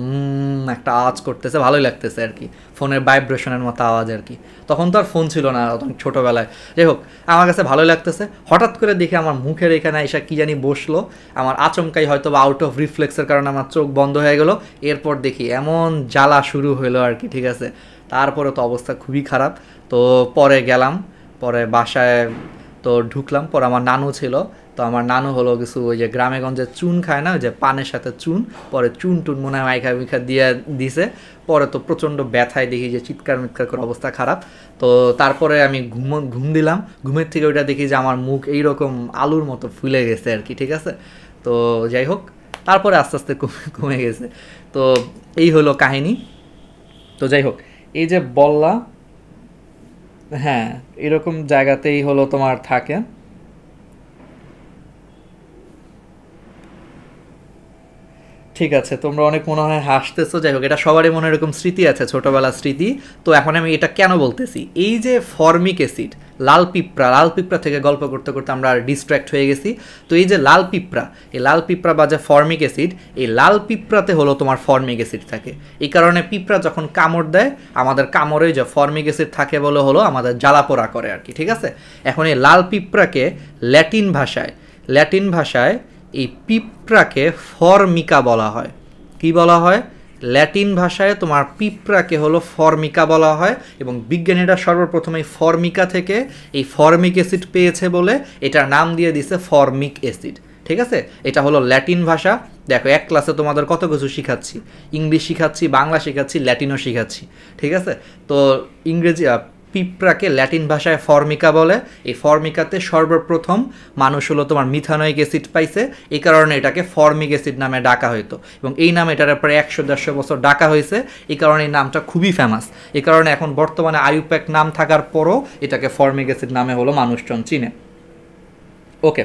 একটা আওয়াজ করতেছে, ভালোই লাগতেছে আর কি, ফোনের ভাইব্রেশনের মতো আওয়াজ আর কি। তখন তো আর ফোন ছিল না তখন ছোটোবেলায়, যাই হোক আমার কাছে ভালোই লাগতেছে। হঠাৎ করে দেখে আমার মুখের এখানে এসে কী জানি বসলো, আমার আচমকাই হয়তো বা আউট অফ রিফ্লেক্সের কারণে আমার চোখ বন্ধ হয়ে গেলো। এরপর দেখি এমন জ্বালা শুরু হলো আর কি, ঠিক আছে? তারপরে তো অবস্থা খুবই খারাপ। তো পরে গেলাম, পরে বাসায় তো ঢুকলাম, পরে আমার নানু ছিল, তো আমার নানু হলো কিছু ওই যে গ্রামে গঞ্জে চুন খায় না, ওই যে পানের সাথে চুন, পরে চুন টুন মনে হয় মাইখা মিখা দিয়ে দিছে। পরে তো প্রচণ্ড ব্যথায় দেখি যে চিৎকার মিৎকার করে অবস্থা খারাপ। তো তারপরে আমি ঘুম দিলাম, ঘুমের থেকে ওইটা দেখি যে আমার মুখ এইরকম আলুর মতো ফুলে গেছে আর কি, ঠিক আছে? তো যাই হোক, তারপরে আস্তে আস্তে কমে গেছে। তো এই হলো কাহিনী। তো যাই হোক, এই যে বললা, হ্যাঁ, এরকম জায়গাতেই হলো তোমার থাকে। ঠিক আছে, তোমরা অনেক মনে হয় হাসতেছো, যাই হোক এটা সবারই মনে এরকম স্মৃতি আছে, ছোটোবেলার স্মৃতি। তো এখন আমি এটা কেন বলতেছি, এই যে ফর্মিক অ্যাসিড, লাল পিঁপড়া থেকে গল্প করতে করতে আমরা ডিস্ট্র্যাক্ট হয়ে গেছি। তো এই যে লাল পিঁপড়া, এই লাল পিঁপড়া বা যে ফর্মিক অ্যাসিড, এই লাল পিঁপড়াতে হলো তোমার ফর্মিক অ্যাসিড থাকে। এই কারণে পিঁপড়া যখন কামড় দেয়, আমাদের কামড়ে যে ফর্মিক অ্যাসিড থাকে বলে হলো আমাদের জ্বালাপোড়া করে আর কি, ঠিক আছে? এখন এই লাল পিঁপড়াকে ল্যাটিন ভাষায় এই পিঁপড়াকে ফর্মিকা বলা হয়। কি বলা হয়? ল্যাটিন ভাষায় তোমার পিঁপড়াকে হলো ফর্মিকা বলা হয়, এবং বিজ্ঞানীরা সর্বপ্রথম এই ফর্মিকা থেকে এই ফর্মিক অ্যাসিড পেয়েছে বলে এটার নাম দিয়ে দিছে ফর্মিক অ্যাসিড, ঠিক আছে? এটা হলো ল্যাটিন ভাষা। দেখো এক ক্লাসে তোমাদের কত কিছু শিখাচ্ছি, ইংলিশ শিখাচ্ছি, বাংলা শিখাচ্ছি, ল্যাটিনও শিখাচ্ছি, ঠিক আছে? তো ইংরেজি পিঁপড়াকে ল্যাটিন ভাষায় ফর্মিকা বলে। এই ফর্মিকাতে সর্বপ্রথম মানুষ হলো তোমার মিথানোয়িক অ্যাসিড পাইছে, এই কারণে এটাকে ফর্মিক অ্যাসিড নামে ডাকা হইতো, এবং এই নামে এটার প্রায় 100-150 বছর ডাকা হয়েছে। এই কারণে এই নামটা খুবই ফেমাস। এই কারণে এখন বর্তমানে আইউপ্যাক নাম থাকার পরও এটাকে ফর্মিক অ্যাসিড নামে হলো মানুষজন চিনে। ওকে,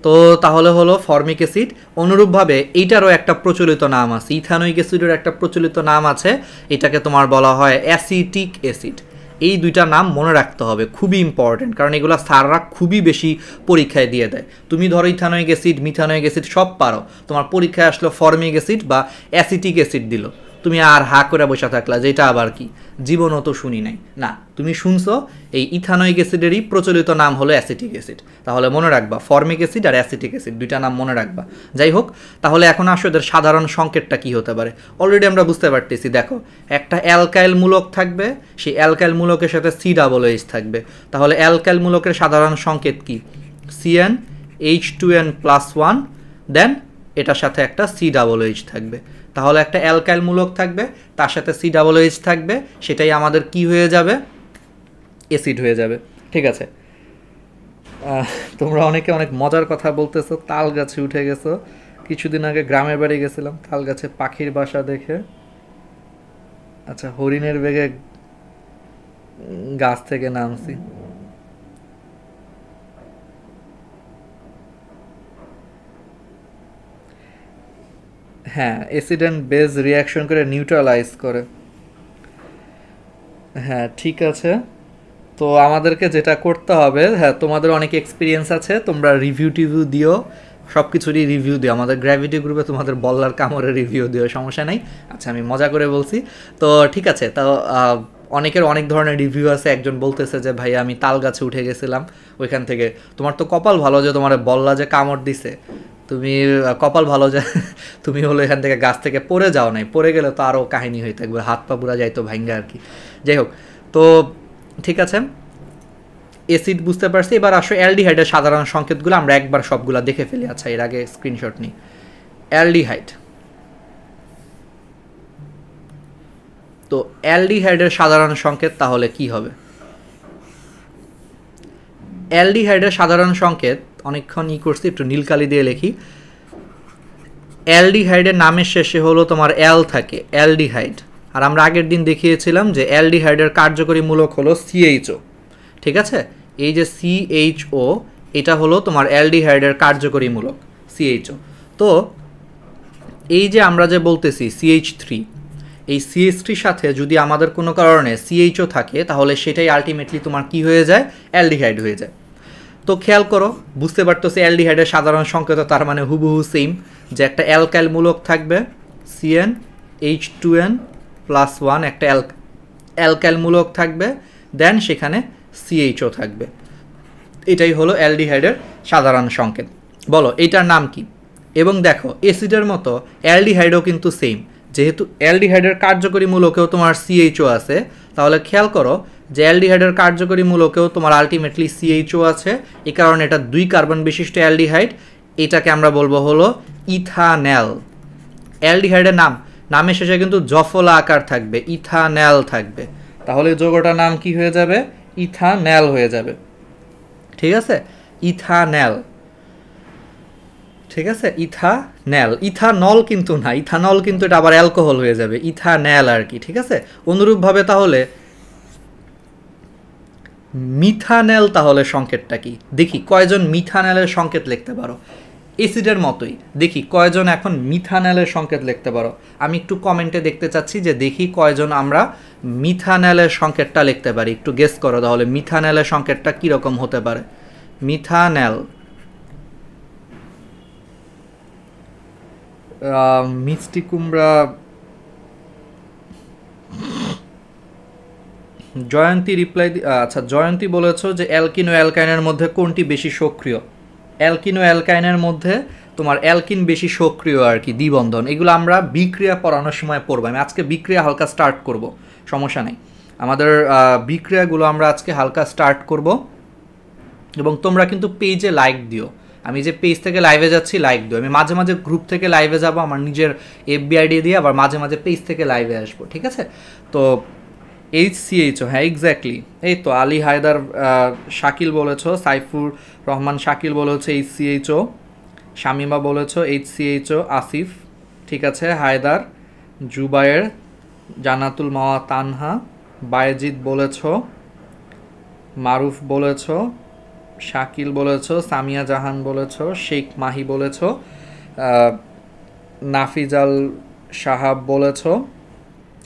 তো তাহলে হলো ফর্মিক অ্যাসিড। অনুরূপভাবে এইটারও একটা প্রচলিত নাম আছে, ইথানোয়িক অ্যাসিডের একটা প্রচলিত নাম আছে, এটাকে তোমার বলা হয় অ্যাসিটিক অ্যাসিড। এই দুইটা নাম মনে রাখতে হবে, খুবই ইম্পর্টেন্ট, কারণ এগুলো স্যাররা খুবই বেশি পরীক্ষায় দিয়ে দেয়। তুমি ধরো ইথানোয়িক অ্যাসিড, মিথানোয়িক অ্যাসিড সব পারো, তোমার পরীক্ষায় আসলো ফর্মিক অ্যাসিড বা অ্যাসিটিক অ্যাসিড দিল, তুমি আর হা করে বসে থাকলা যে এটা আবার কি, জীবনও তো শুনি নাই। না, তুমি শুনছো এই ইথানোয়িক অ্যাসিডেরই প্রচলিত নাম হলো অ্যাসিটিক অ্যাসিড। তাহলে মনে রাখবা ফর্মিক অ্যাসিড আর অ্যাসিটিক অ্যাসিড দুইটা নাম মনে রাখবা। যাই হোক, তাহলে এখন আসো এদের সাধারণ সংকেতটা কী হতে পারে। অলরেডি আমরা বুঝতে পারতেছি, দেখো একটা অ্যালকাইল মূলক থাকবে, সেই অ্যালকাইল মূলকের সাথে COOH থাকবে। তাহলে অ্যালকাইল মূলকের সাধারণ সংকেত কি? CN H2n+1, দেন এটার সাথে একটা COOH থাকবে। তাহলে একটা অ্যালকাইল মূলক থাকবে, তার সাথে COOH থাকবে, সেটাই আমাদের কি হয়ে যাবে? অ্যাসিড হয়ে যাবে। ঠিক আছে, তোমরা অনেকে অনেক মজার কথা বলতেছো, তাল গাছে উঠে গেছো। কিছুদিন আগে গ্রামের বাড়ি গেছিলাম, তাল গাছে পাখির বাসা দেখে আচ্ছা হরিণের বেগে গাছ থেকে নামছি। হ্যাঁ, অ্যাসিড অ্যান্ড বেস রিয়াকশন করে নিউট্রালাইজ করে। হ্যাঁ ঠিক আছে, তো আমাদেরকে যেটা করতে হবে, হ্যাঁ তোমাদের অনেক এক্সপিরিয়েন্স আছে, তোমরা রিভিউ টিভিউ দিও, সব কিছুরই রিভিউ দিও। আমাদের গ্র্যাভিটি গ্রুপে তোমাদের বল্লার কামড়ের রিভিউ দিও, সমস্যা নেই। আচ্ছা আমি মজা করে বলছি। তো ঠিক আছে, তো অনেকের অনেক ধরনের রিভিউ আছে। একজন বলতেছে যে ভাই আমি তাল গাছে উঠে গেছিলাম, ওইখান থেকে তোমার তো কপাল ভালো যে তোমার বল্লা যে কামড় দিছে, তুমি কপাল ভালো যে তুমি হলো এখান থেকে গাছ থেকে পড়ে যাও নাই, পড়ে গেলে তো আরও কাহিনী হয়ে থাকবে, হাত পা পুরা যাইতো ভাঙ্গা আর কি। যাই হোক, তো ঠিক আছে, অ্যাসিড বুঝতে পারছি। এবার আসো অ্যালডিহাইডের সাধারণ সংকেতগুলো আমরা একবার সবগুলো দেখে ফেলি। আচ্ছা এর আগে স্ক্রিনশট নিই। অ্যালডিহাইড, তো অ্যালডিহাইডের সাধারণ সংকেত তাহলে কি হবে? অ্যালডিহাইডের সাধারণ সংকেত অনেকক্ষণ করছি, একটু নীলকালি দিয়ে লিখি। অ্যালডিহাইডের নামের শেষে হলো তোমার অ্যাল থাকে, অ্যালডিহাইড। আর আমরা আগের দিন দেখিয়েছিলাম যে অ্যালডিহাইডের কার্যকরী মূলক হলো CHO। ঠিক আছে, এই যে CHO এটা হলো তোমার অ্যালডিহাইডের কার্যকরী মূলক CHO। তো এই যে আমরা যে বলতেছি CH3, এই CH3 সাথে যদি আমাদের কোনো কারণে CHO থাকে তাহলে সেটাই আলটিমেটলি তোমার কি হয়ে যায়? অ্যালডিহাইড হয়ে যায়। তো খেয়াল করো, বুঝতে পারতেছি অ্যালডিহাইডের সাধারণ সংকেত তার মানে হুবহু সেম, যে একটা অ্যালকাইল মূলক থাকবে CnH2n+1, একটা অ্যালকাইল মূলক থাকবে, দেন সেখানে CHO থাকবে। এটাই হলো অ্যালডিহাইডের সাধারণ সংকেত। বলো এটার নাম কি? এবং দেখো অ্যাসিডের মতো অ্যালডিহাইডও কিন্তু সেম, যেহেতু অ্যালডিহাইডের কার্যকরী মূলকেও তোমার CHO আছে, তাহলে খেয়াল করো যে অ্যালডিহাইডের কার্যকরী মূলকেও তোমার আলটিমেটলি CHO আছে। এই কারণে এটা 2 কার্বন বিশিষ্ট অ্যালডিহাইড। এটাকে আমরা বলবো হলো ইথানল। অ্যালডিহাইডের নামের শেষে কিন্তু জফলা আকার থাকবে, ইথানল থাকবে, তাহলে যৌগটার নাম কি হয়ে যাবে? ইথানল হয়ে যাবে। ঠিক আছে, ইথানল। ঠিক আছে, ইথানল, ইথানল কিন্তু না, ইথানল কিন্তু এটা আবার অ্যালকোহল হয়ে যাবে, ইথানল আর কি। ঠিক আছে, অনুরূপভাবে তাহলে মিথানল, তাহলে সংকেতটা কি দেখি? কয়জন মিথানলের সংকেত লিখতে পারো? অ্যাসিডের মতোই দেখি কয়জন এখন মিথানলের সংকেত লিখতে পারো। আমি একটু কমেন্টে দেখতে চাচ্ছি যে দেখি কয়জন আমরা মিথানলের সংকেতটা লিখতে পারি। একটু গেস করো তাহলে মিথানলের সংকেতটা কীরকম হতে পারে। মিথানল, মিষ্টি কুমড়া, জয়ন্তী রিপ্লাই, আচ্ছা জয়ন্তী বলেছো যে অ্যালকিন ও অ্যালকাইনের মধ্যে কোনটি বেশি সক্রিয়? অ্যালকিন ও অ্যালকাইনের মধ্যে তোমার অ্যালকিন বেশি সক্রিয় আর কি, দ্বিবন্ধন। এগুলো আমরা বিক্রিয়া পড়ানোর সময় পড়বো। আমি আজকে বিক্রিয়া হালকা স্টার্ট করব, সমস্যা নেই। আমাদের বিক্রিয়াগুলো আমরা আজকে হালকা স্টার্ট করব। এবং তোমরা কিন্তু পেজে লাইক দিও। আমি যে পেজ থেকে লাইভে যাচ্ছি লাইক দিও। আমি মাঝে মাঝে গ্রুপ থেকে লাইভে যাব আমার নিজের FB ID দিয়ে, আবার মাঝে মাঝে পেজ থেকে লাইভে আসবো। ঠিক আছে, তো HCHO, হ্যাঁ এক্স্যাক্টলি, এই তো আলী হায়দার শাকিল বলেছো, সাইফুর রহমান শাকিল বলেছো HCHO, শামিমা বলেছো HCHO, আসিফ ঠিক আছে, হায়দার, জুবায়ের, জান্নাতুল মাওয়া তানহা, বায়েজিদ বলেছো, মারুফ বলেছো, শাকিল বলেছো, সামিয়া জাহান বলেছো, শেখ মাহি বলেছো, নাফিজাল সাহাব বলেছো,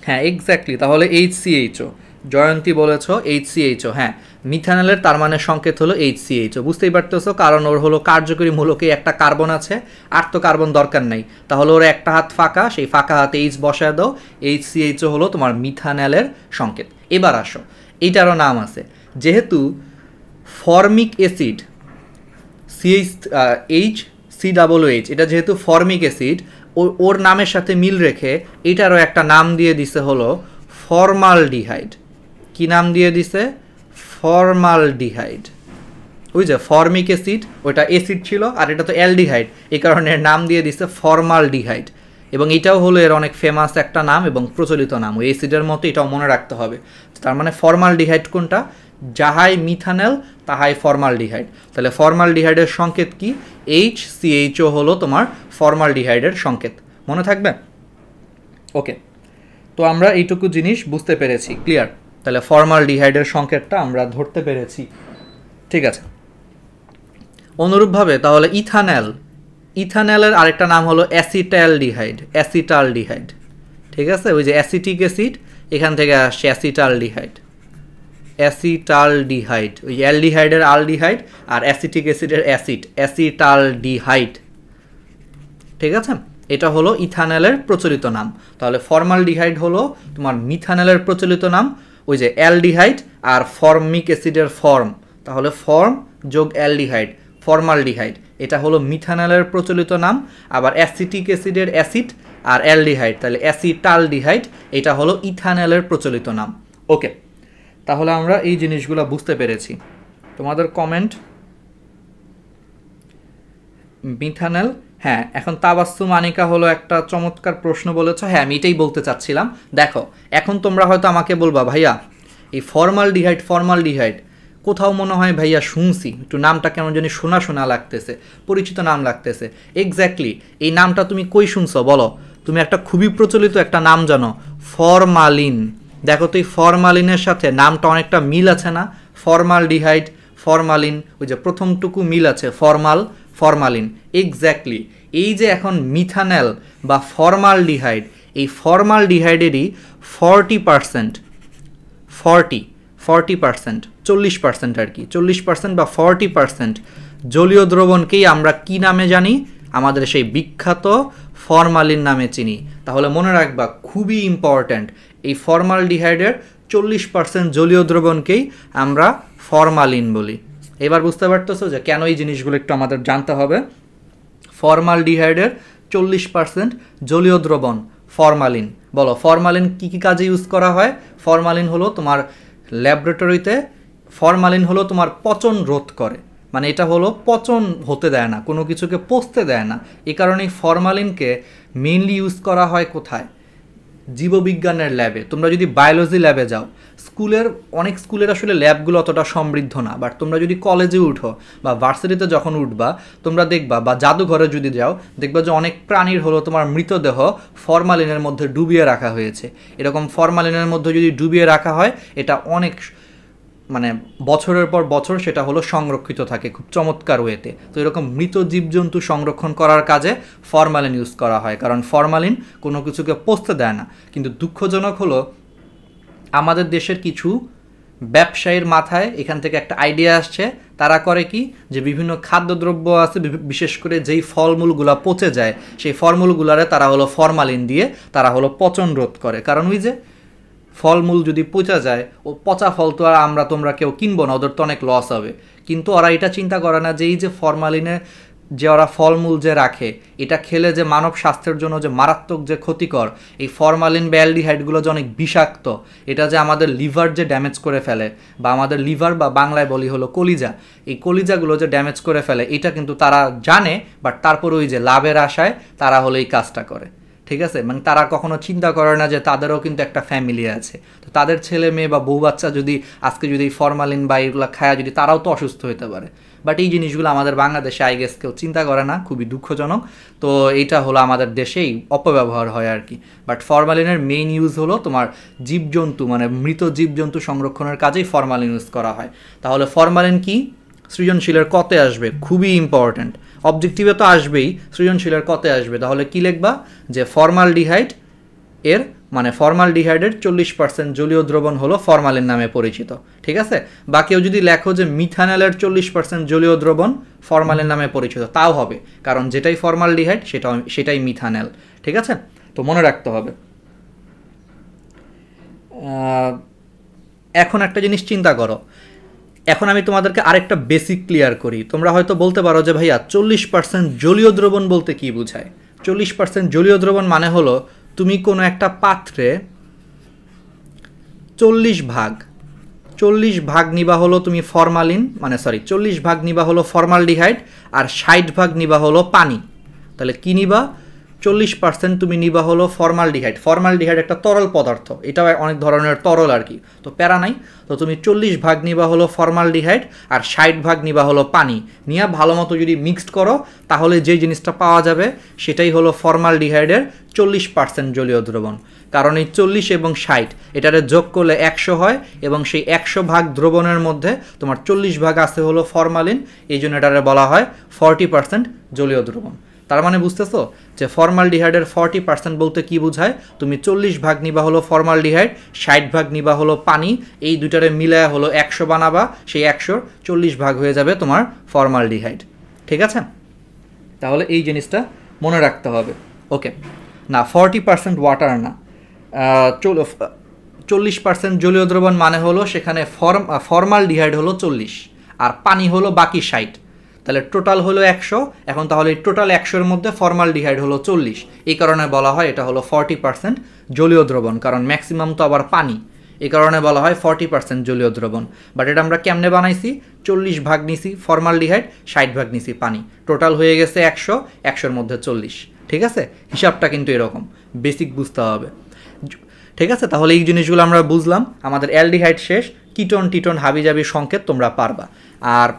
হ্যাঁ এক্স্যাক্টলি, তাহলে HCHO। জয়ন্তী বলেছো HCHO, হ্যাঁ মিথানলের তার মানে সংকেত হলো HCHO। বুঝতেই পারতেছো, কারণ ওর হলো কার্যকরী মূলকে একটা কার্বন আছে, আর তো কার্বন দরকার নাই, তাহলে ওর একটা হাত ফাঁকা, সেই ফাঁকা হাতে H বসায় দাও, HCHO হলো তোমার মিথানলের সংকেত। এবার আসো, এইটারও নাম আছে, যেহেতু ফর্মিক অ্যাসিড HCOOH, এটা যেহেতু ফর্মিক অ্যাসিড, ওর নামের সাথে মিল রেখে এটারও একটা নাম দিয়ে দিছে হলো ফর্মালডিহাইড। কি নাম দিয়ে দিছে? ফর্মালডিহাইড। ওই যে ফর্মিক অ্যাসিড, ওটা অ্যাসিড ছিল, আর এটা তো অ্যালডিহাইড, এই কারণে এর নাম দিয়ে দিচ্ছে ফর্মালডিহাইড। এবং এটাও হলো এর অনেক ফেমাস একটা নাম এবং প্রচলিত নাম, ওই অ্যাসিডের মতো এটাও মনে রাখতে হবে। তার মানে ফর্মালডিহাইড কোনটা? যাহাই মিথানেল তাহাই ফর্মালডিহাইড। তাহলে ফর্মালডিহাইডের সংকেত কি? HCHO হলো তোমার ফর্মালডিহাইডের সংকেত, মনে থাকবে? ওকে, তো আমরা এইটুকু জিনিস বুঝতে পেরেছি, ক্লিয়ার? তাহলে ফর্মালডিহাইডের সংকেতটা আমরা ধরতে পেরেছি, ঠিক আছে। অনুরূপভাবে তাহলে ইথানেলের আরেকটা নাম হলো অ্যাসিটালডিহাইড, ঠিক আছে? ওই যে অ্যাসিটিক অ্যাসিড, এখান থেকে আসছে অ্যাসিটালডিহাইড, ওই অ্যালডিহাইডের আলডিহাইড আর অ্যাসিটিক অ্যাসিডের অ্যাসিটালডিহাইড, ঠিক আছে? এটা হলো ইথানেলের প্রচলিত নাম। তাহলে ফর্মালডিহাইড হলো তোমার মিথানেলের প্রচলিত নাম, ওই যে অ্যালডিহাইড আর ফর্মিক অ্যাসিডের ফর্ম, তাহলে ফর্ম যোগ অ্যালডিহাইড, ফর্মালডিহাইড, এটা হলো মিথানেলের প্রচলিত নাম। আবার অ্যাসিটিক অ্যাসিডের অ্যাসিড আর অ্যালডিহাইড, তাহলে অ্যাসিটালডিহাইড, এটা হলো ইথানেলের প্রচলিত নাম। ওকে, তাহলে আমরা এই জিনিসগুলো বুঝতে পেরেছি। তোমাদের কমেন্ট মিথানেল, হ্যাঁ। এখন তাবাস্সুম আনিকা হলো একটা চমৎকার প্রশ্ন বলেছ, হ্যাঁ আমি এটাই বলতে চাচ্ছিলাম। দেখো এখন তোমরা হয়তো আমাকে বলবা ভাইয়া এই ফর্মালডিহাইড কোথাও মনে হয় ভাইয়া শুনছি, একটু নামটা কেমন জানি শোনা শোনা লাগতেছে, পরিচিত নাম লাগতেছে। এক্স্যাক্টলি, এই নামটা তুমি কই শুনছো বলো? তুমি একটা খুবই প্রচলিত একটা নাম জানো, ফরমালিন। দেখো তো এই ফরমালিনের সাথে নামটা অনেকটা মিল আছে না? ফর্মালডিহাইড, ফরমালিন, ওই যে প্রথমটুকু মিল আছে, ফরমালিন। এক্স্যাক্টলি, এই যে এখন মিথানেল বা ফর্মালডিহাইড, এই ফর্মালডিহাইডেরই 40% 40% আর কি, 40% বা 40% জলীয় দ্রবণকেই আমরা কি নামে জানি? আমাদের সেই বিখ্যাত ফরমালিন নামে চিনি। তাহলে মনে রাখবা, খুবই ইম্পর্ট্যান্ট, এই ফর্মালডিহাইডের 40% জলীয় দ্রবণকেই আমরা ফরমালিন বলি। এবার বুঝতে পারতেছো যে কেন এই জিনিসগুলো একটু আমাদের জানতে হবে। ফরমালডিহাইডের 40% জলীয় দ্রবণ ফরমালিন। বলো ফরমালিন কী কী কাজে ইউজ করা হয়? ফরমালিন হলো তোমার ল্যাবরেটরিতে, ফরমালিন হলো তোমার পচন রোধ করে, মানে এটা হলো পচন হতে দেয় না, কোনো কিছুকে পচতে দেয় না। এই কারণেই ফরমালিনকে মেইনলি ইউজ করা হয় কোথায়? জীববিজ্ঞানের ল্যাবে। তোমরা যদি বায়োলজি ল্যাবে যাও, অনেক স্কুলের আসলে ল্যাবগুলো অতটা সমৃদ্ধ না, বাট তোমরা যদি কলেজে উঠো বা ভার্সিটিতে যখন উঠবা, তোমরা দেখবা, বা জাদুঘরে যদি যাও, দেখবা যে অনেক প্রাণীর হলো তোমার মৃতদেহ ফরমালিনের মধ্যে ডুবিয়ে রাখা হয়েছে। এরকম ফরমালিনের মধ্যে যদি ডুবিয়ে রাখা হয়, এটা অনেক মানে বছরের পর বছর সেটা হলো সংরক্ষিত থাকে খুব চমৎকার ওয়েতে। তো এরকম মৃত জীবজন্তু সংরক্ষণ করার কাজে ফরমালিন ইউজ করা হয়, কারণ ফরমালিন কোনো কিছুকে পচতে দেয় না। কিন্তু দুঃখজনক হলো আমাদের দেশের কিছু ব্যবসায়ীর মাথায় এখান থেকে একটা আইডিয়া আসছে, তারা করে কি, যে বিভিন্ন খাদ্যদ্রব্য আছে, বিশেষ করে যেই ফলমূলগুলা পচে যায়, সেই ফলমূলগুলারে তারা হলো ফরমালিন দিয়ে তারা হলো পচন রোধ করে। কারণ ওই যে ফলমূল যদি পচা যায়, ও পচা ফল তো আর তোমরা কেউ কিনবো না, ওদের তো অনেক লস হবে। কিন্তু ওরা এটা চিন্তা করে না যে এই যে ফরমালিনে যে ওরা ফলমূল যে রাখে, এটা খেলে যে মানব স্বাস্থ্যের জন্য যে মারাত্মক যে ক্ষতিকর, এই ফরমালিন বা অ্যালডিহাইডগুলো যে অনেক বিষাক্ত, এটা যে আমাদের লিভার যে ড্যামেজ করে ফেলে, বা আমাদের লিভার বা বাংলায় বলি হলো কলিজা, এই কলিজাগুলো যে ড্যামেজ করে ফেলে, এটা কিন্তু তারা জানে, বাট তারপরে ওই যে লাভের আশায় তারা হলো এই কাজটা করে। ঠিক আছে, মানে তারা কখনো চিন্তা করে না যে তাদেরও কিন্তু একটা ফ্যামিলি আছে, তো তাদের ছেলে মেয়ে বা বউ বাচ্চা যদি আজকে যদি ফরমালিন বা এগুলো খায়, যদি তারাও তো অসুস্থ হতে পারে। বাট এই জিনিসগুলো আমাদের বাংলাদেশে আই গেস কেউ চিন্তা করে না, খুবই দুঃখজনক। তো এইটা হলো আমাদের দেশেই অপব্যবহার হয় আর কি। বাট ফরমালিনের মেইন ইউজ হলো তোমার জীবজন্তু, মানে মৃত জীবজন্তু সংরক্ষণের কাজেই ফরমালিন ইউজ করা হয়। তাহলে ফরমালিন কি? সৃজনশীলের কতে আসবে, খুবই ইম্পর্ট্যান্ট। অবজেক্টিভে তো আসবেই, সৃজনশীলের কতে আসবে। তাহলে কি লিখবা? যে ফরমালডিহাইড এর মানে ফরমালডিহাইডের 40% জলীয় দ্রবণ হলো ফরমালিন নামে পরিচিত। ঠিক আছে, বা কেউ যদি লেখো যে মিথানেলের 40% জলীয় দ্রবণ ফরমালিন নামে পরিচিত, তাও হবে, কারণ যেটাই ফরমালডিহাইড সেটাই মিথানেল। ঠিক আছে, তো মনে রাখতে হবে। এখন একটা জিনিস চিন্তা করো, এখন আমি তোমাদেরকে আরেকটা বেসিক ক্লিয়ার করি। তোমরা হয়তো বলতে পারো যে ভাইয়া 40% জলীয় দ্রবণ বলতে কি বোঝায়? 40% জলীয় দ্রবণ মানে হলো তুমি কোনো একটা পাত্রে 40 ভাগ 40 ভাগ নিবা হলো তুমি ফরমালিন, মানে সরি 40 ভাগ নিবা হলো ফর্মালডিহাইড, আর 60 ভাগ নিবা হলো পানি। তাহলে কি নিবা? 40% তুমি নিবা হলো ফর্মালডিহাইড। ফর্মালডিহাইড একটা তরল পদার্থ, এটাও অনেক ধরনের তরল আর কি, তো প্যারা নাই। তো তুমি 40 ভাগ নিবা হলো ফর্মালডিহাইড আর 60 ভাগ নিবা হলো পানি। নিয়ে ভালো মতো যদি মিক্সড করো তাহলে যে জিনিসটা পাওয়া যাবে সেটাই হলো ফর্মালডিহাইডের 40% জলীয় দ্রবণ। কারণ এই 40 এবং 60 এটারে যোগ করলে 100 হয়, এবং সেই 100 ভাগ দ্রবণের মধ্যে তোমার 40 ভাগ আছে হলো ফরমালিন, এই জন্য এটারে বলা হয় 40% জলীয় দ্রবণ। তার মানে বুঝতেছো যে ফর্মালডিহাইডের 40% বলতে কি বোঝায়? তুমি 40 ভাগ নিবা হলো ফর্মালডিহাইড, 60 ভাগ নিবা হলো পানি, এই দুটারে মিলায় হলো 100 বানাবা, সেই 100 40 ভাগ হয়ে যাবে তোমার ফর্মালডিহাইড। ঠিক আছে, তাহলে এই জিনিসটা মনে রাখতে হবে। ওকে, না 40% ওয়াটার না, 40% জলীয় দ্রবণ মানে হলো সেখানে ফর্মালডিহাইড হলো 40 আর পানি হলো বাকি 60, তাহলে টোটাল হলো 100। এখন তাহলে টোটাল 100-এর মধ্যে ফর্মালডিহাইড হলো 40, এই কারণে বলা হয় এটা হলো 40% জলীয় দ্রবণ, কারণ ম্যাক্সিমাম তো আবার পানি, এই কারণে বলা হয় 40% জলীয় দ্রবণ। বাট এটা আমরা কেমনে বানাইছি? 40 ভাগ নিছি ফর্মালডিহাইড, 60 ভাগ নিছি পানি, টোটাল হয়ে গেছে 100, 100-এর মধ্যে 40। ঠিক আছে, হিসাবটা কিন্তু এরকম, বেসিক বুঝতে হবে। ঠিক আছে, তাহলে এই জিনিসগুলো আমরা বুঝলাম। আমাদের অ্যালডিহাইড শেষ, কিটোন টিটোন হাবিজাবি সংকেত তোমরা পারবা। আর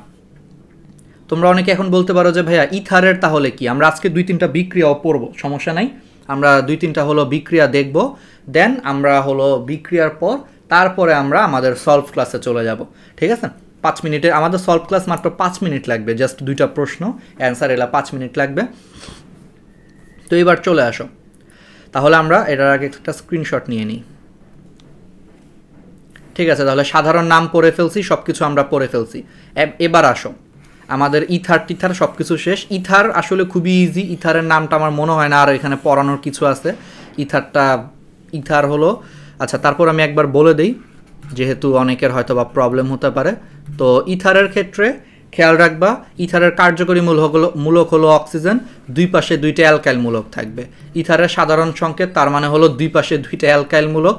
তোমরা অনেকে এখন বলতে পারো যে ভাইয়া ইথারের তাহলে কি? আমরা আজকে 2-3টা বিক্রিয়াও পড়ব, সমস্যা নাই, আমরা 2-3টা হলো বিক্রিয়া দেখব, দেন আমরা হলো বিক্রিয়ার পর তারপরে আমরা আমাদের সলভ ক্লাসে চলে যাব। ঠিক আছে, 5 মিনিটের আমাদের সলভ ক্লাস, মাত্র 5 মিনিট লাগবে, জাস্ট 2টা প্রশ্ন অ্যান্সার, এলা 5 মিনিট লাগবে। তো এবার চলে আসো, তাহলে আমরা এটার আগে একটা স্ক্রিনশট নিয়ে নিই। ঠিক আছে, তাহলে সাধারণ নাম পড়ে ফেলছি, সব কিছু আমরা পড়ে ফেলছি। এবার আসো, আমাদের ইথার টিথার সব কিছু শেষ। ইথার আসলে খুবই ইজি, ইথারের নামটা আমার মনে হয় না আর এখানে পড়ানোর কিছু আছে। ইথার হলো, আচ্ছা তারপর আমি একবার বলে দিই যেহেতু অনেকের হয়তো বা প্রবলেম হতে পারে। তো ইথারের ক্ষেত্রে খেয়াল রাখবা, ইথারের কার্যকরী মূলক হলো অক্সিজেন, দুই পাশে 2টা অ্যালকাইল মূলক থাকবে। ইথারের সাধারণ সংকেত তার মানে হলো দুই পাশে 2টা অ্যালকাইল মূলক,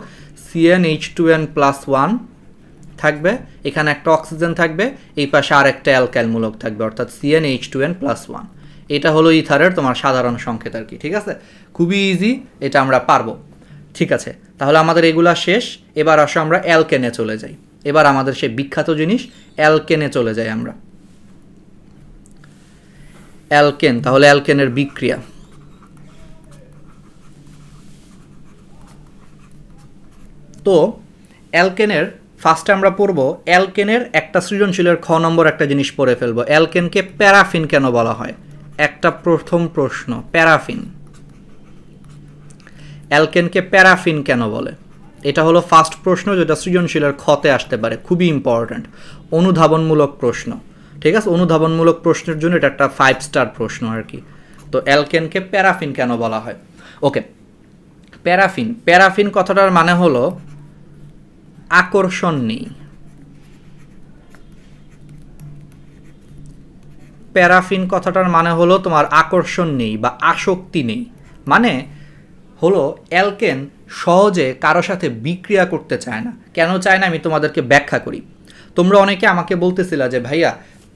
CnH2n+1 থাকবে, এখানে একটা অক্সিজেন থাকবে, এই পাশে আরেকটা অ্যালকাইল মূলক থাকবে, অর্থাৎ CnH2n+1। এটা হলো ইথারের তোমার সাধারণ সংকেত আর কি। ঠিক আছে, খুবই ইজি, এটা আমরা পারবো। ঠিক আছে, তাহলে আমাদের এগুলা শেষ। এবার আসো আমরা অ্যালকেনে চলে যাই। এবার আমাদের সেই বিখ্যাত জিনিস অ্যালকেনে চলে যাই আমরা। অ্যালকেন, তাহলে অ্যালকেনের বিক্রিয়া। তো অ্যালকেনের ফার্স্টে আমরা পড়বো অ্যালকেনের একটা সৃজনশীলের খ নম্বর একটা জিনিস পড়ে ফেলবো, অ্যালকেনকে প্যারাফিন কেন বলা হয়? একটা প্রথম প্রশ্ন, প্যারাফিন, অ্যালকেনকে প্যারাফিন কেন বলে? এটা হলো ফার্স্ট প্রশ্ন, যেটা সৃজনশীলের খতে আসতে পারে, খুবই ইম্পর্ট্যান্ট, অনুধাবনমূলক প্রশ্ন। ঠিক আছে, অনুধাবনমূলক প্রশ্নের জন্য এটা একটা 5 স্টার প্রশ্ন আর কি। তো অ্যালকেনকে প্যারাফিন কেন বলা হয়? ওকে, প্যারাফিন, প্যারাফিন কথাটার মানে হলো আকর্ষণ নেই। প্যারাফিন কথাটার মানে হলো তোমার আকর্ষণ নেই বা আসক্তি নেই, মানে হলো অ্যালকেন সহজে কারো সাথে বিক্রিয়া করতে চায় না। কেন চায় না আমি তোমাদেরকে ব্যাখ্যা করি। তোমরা অনেকে আমাকে বলতেছিলা যে ভাইয়া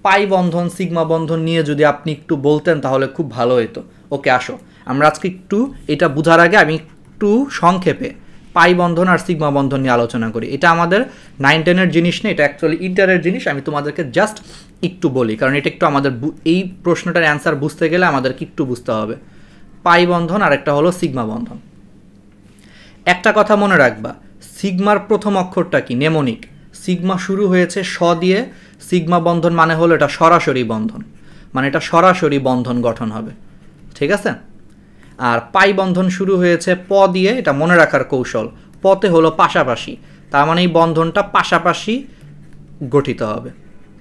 পাই বন্ধন সিগমা বন্ধন নিয়ে যদি আপনি একটু বলতেন তাহলে খুব ভালো হতো। ওকে, আসো আমরা আজকে একটু এটা বোঝার আগে আমি একটু সংক্ষেপে পাই বন্ধন আর সিগমা বন্ধন নিয়ে আলোচনা করি। এটা আমাদের 9-10-এর জিনিস নেই, এটা অ্যাকচুয়ালি ইন্টারের জিনিস। আমি তোমাদেরকে জাস্ট একটু বলি, কারণ এটা একটু আমাদের এই প্রশ্নটার অ্যান্সার বুঝতে গেলে আমাদেরকে একটু বুঝতে হবে। পাই বন্ধন আর একটা হলো সিগমা বন্ধন। একটা কথা মনে রাখবা, সিগমার প্রথম অক্ষরটা কি? নেমোনিক। সিগমা শুরু হয়েছে স দিয়ে, সিগমা বন্ধন মানে হলো এটা সরাসরি বন্ধন, মানে এটা সরাসরি বন্ধন গঠন হবে। ঠিক আছে, আর পাই বন্ধন শুরু হয়েছে প দিয়ে, এটা মনে রাখার কৌশল, পতে হলো পাশাপাশি, তার মানে এই বন্ধনটা পাশাপাশি গঠিত হবে।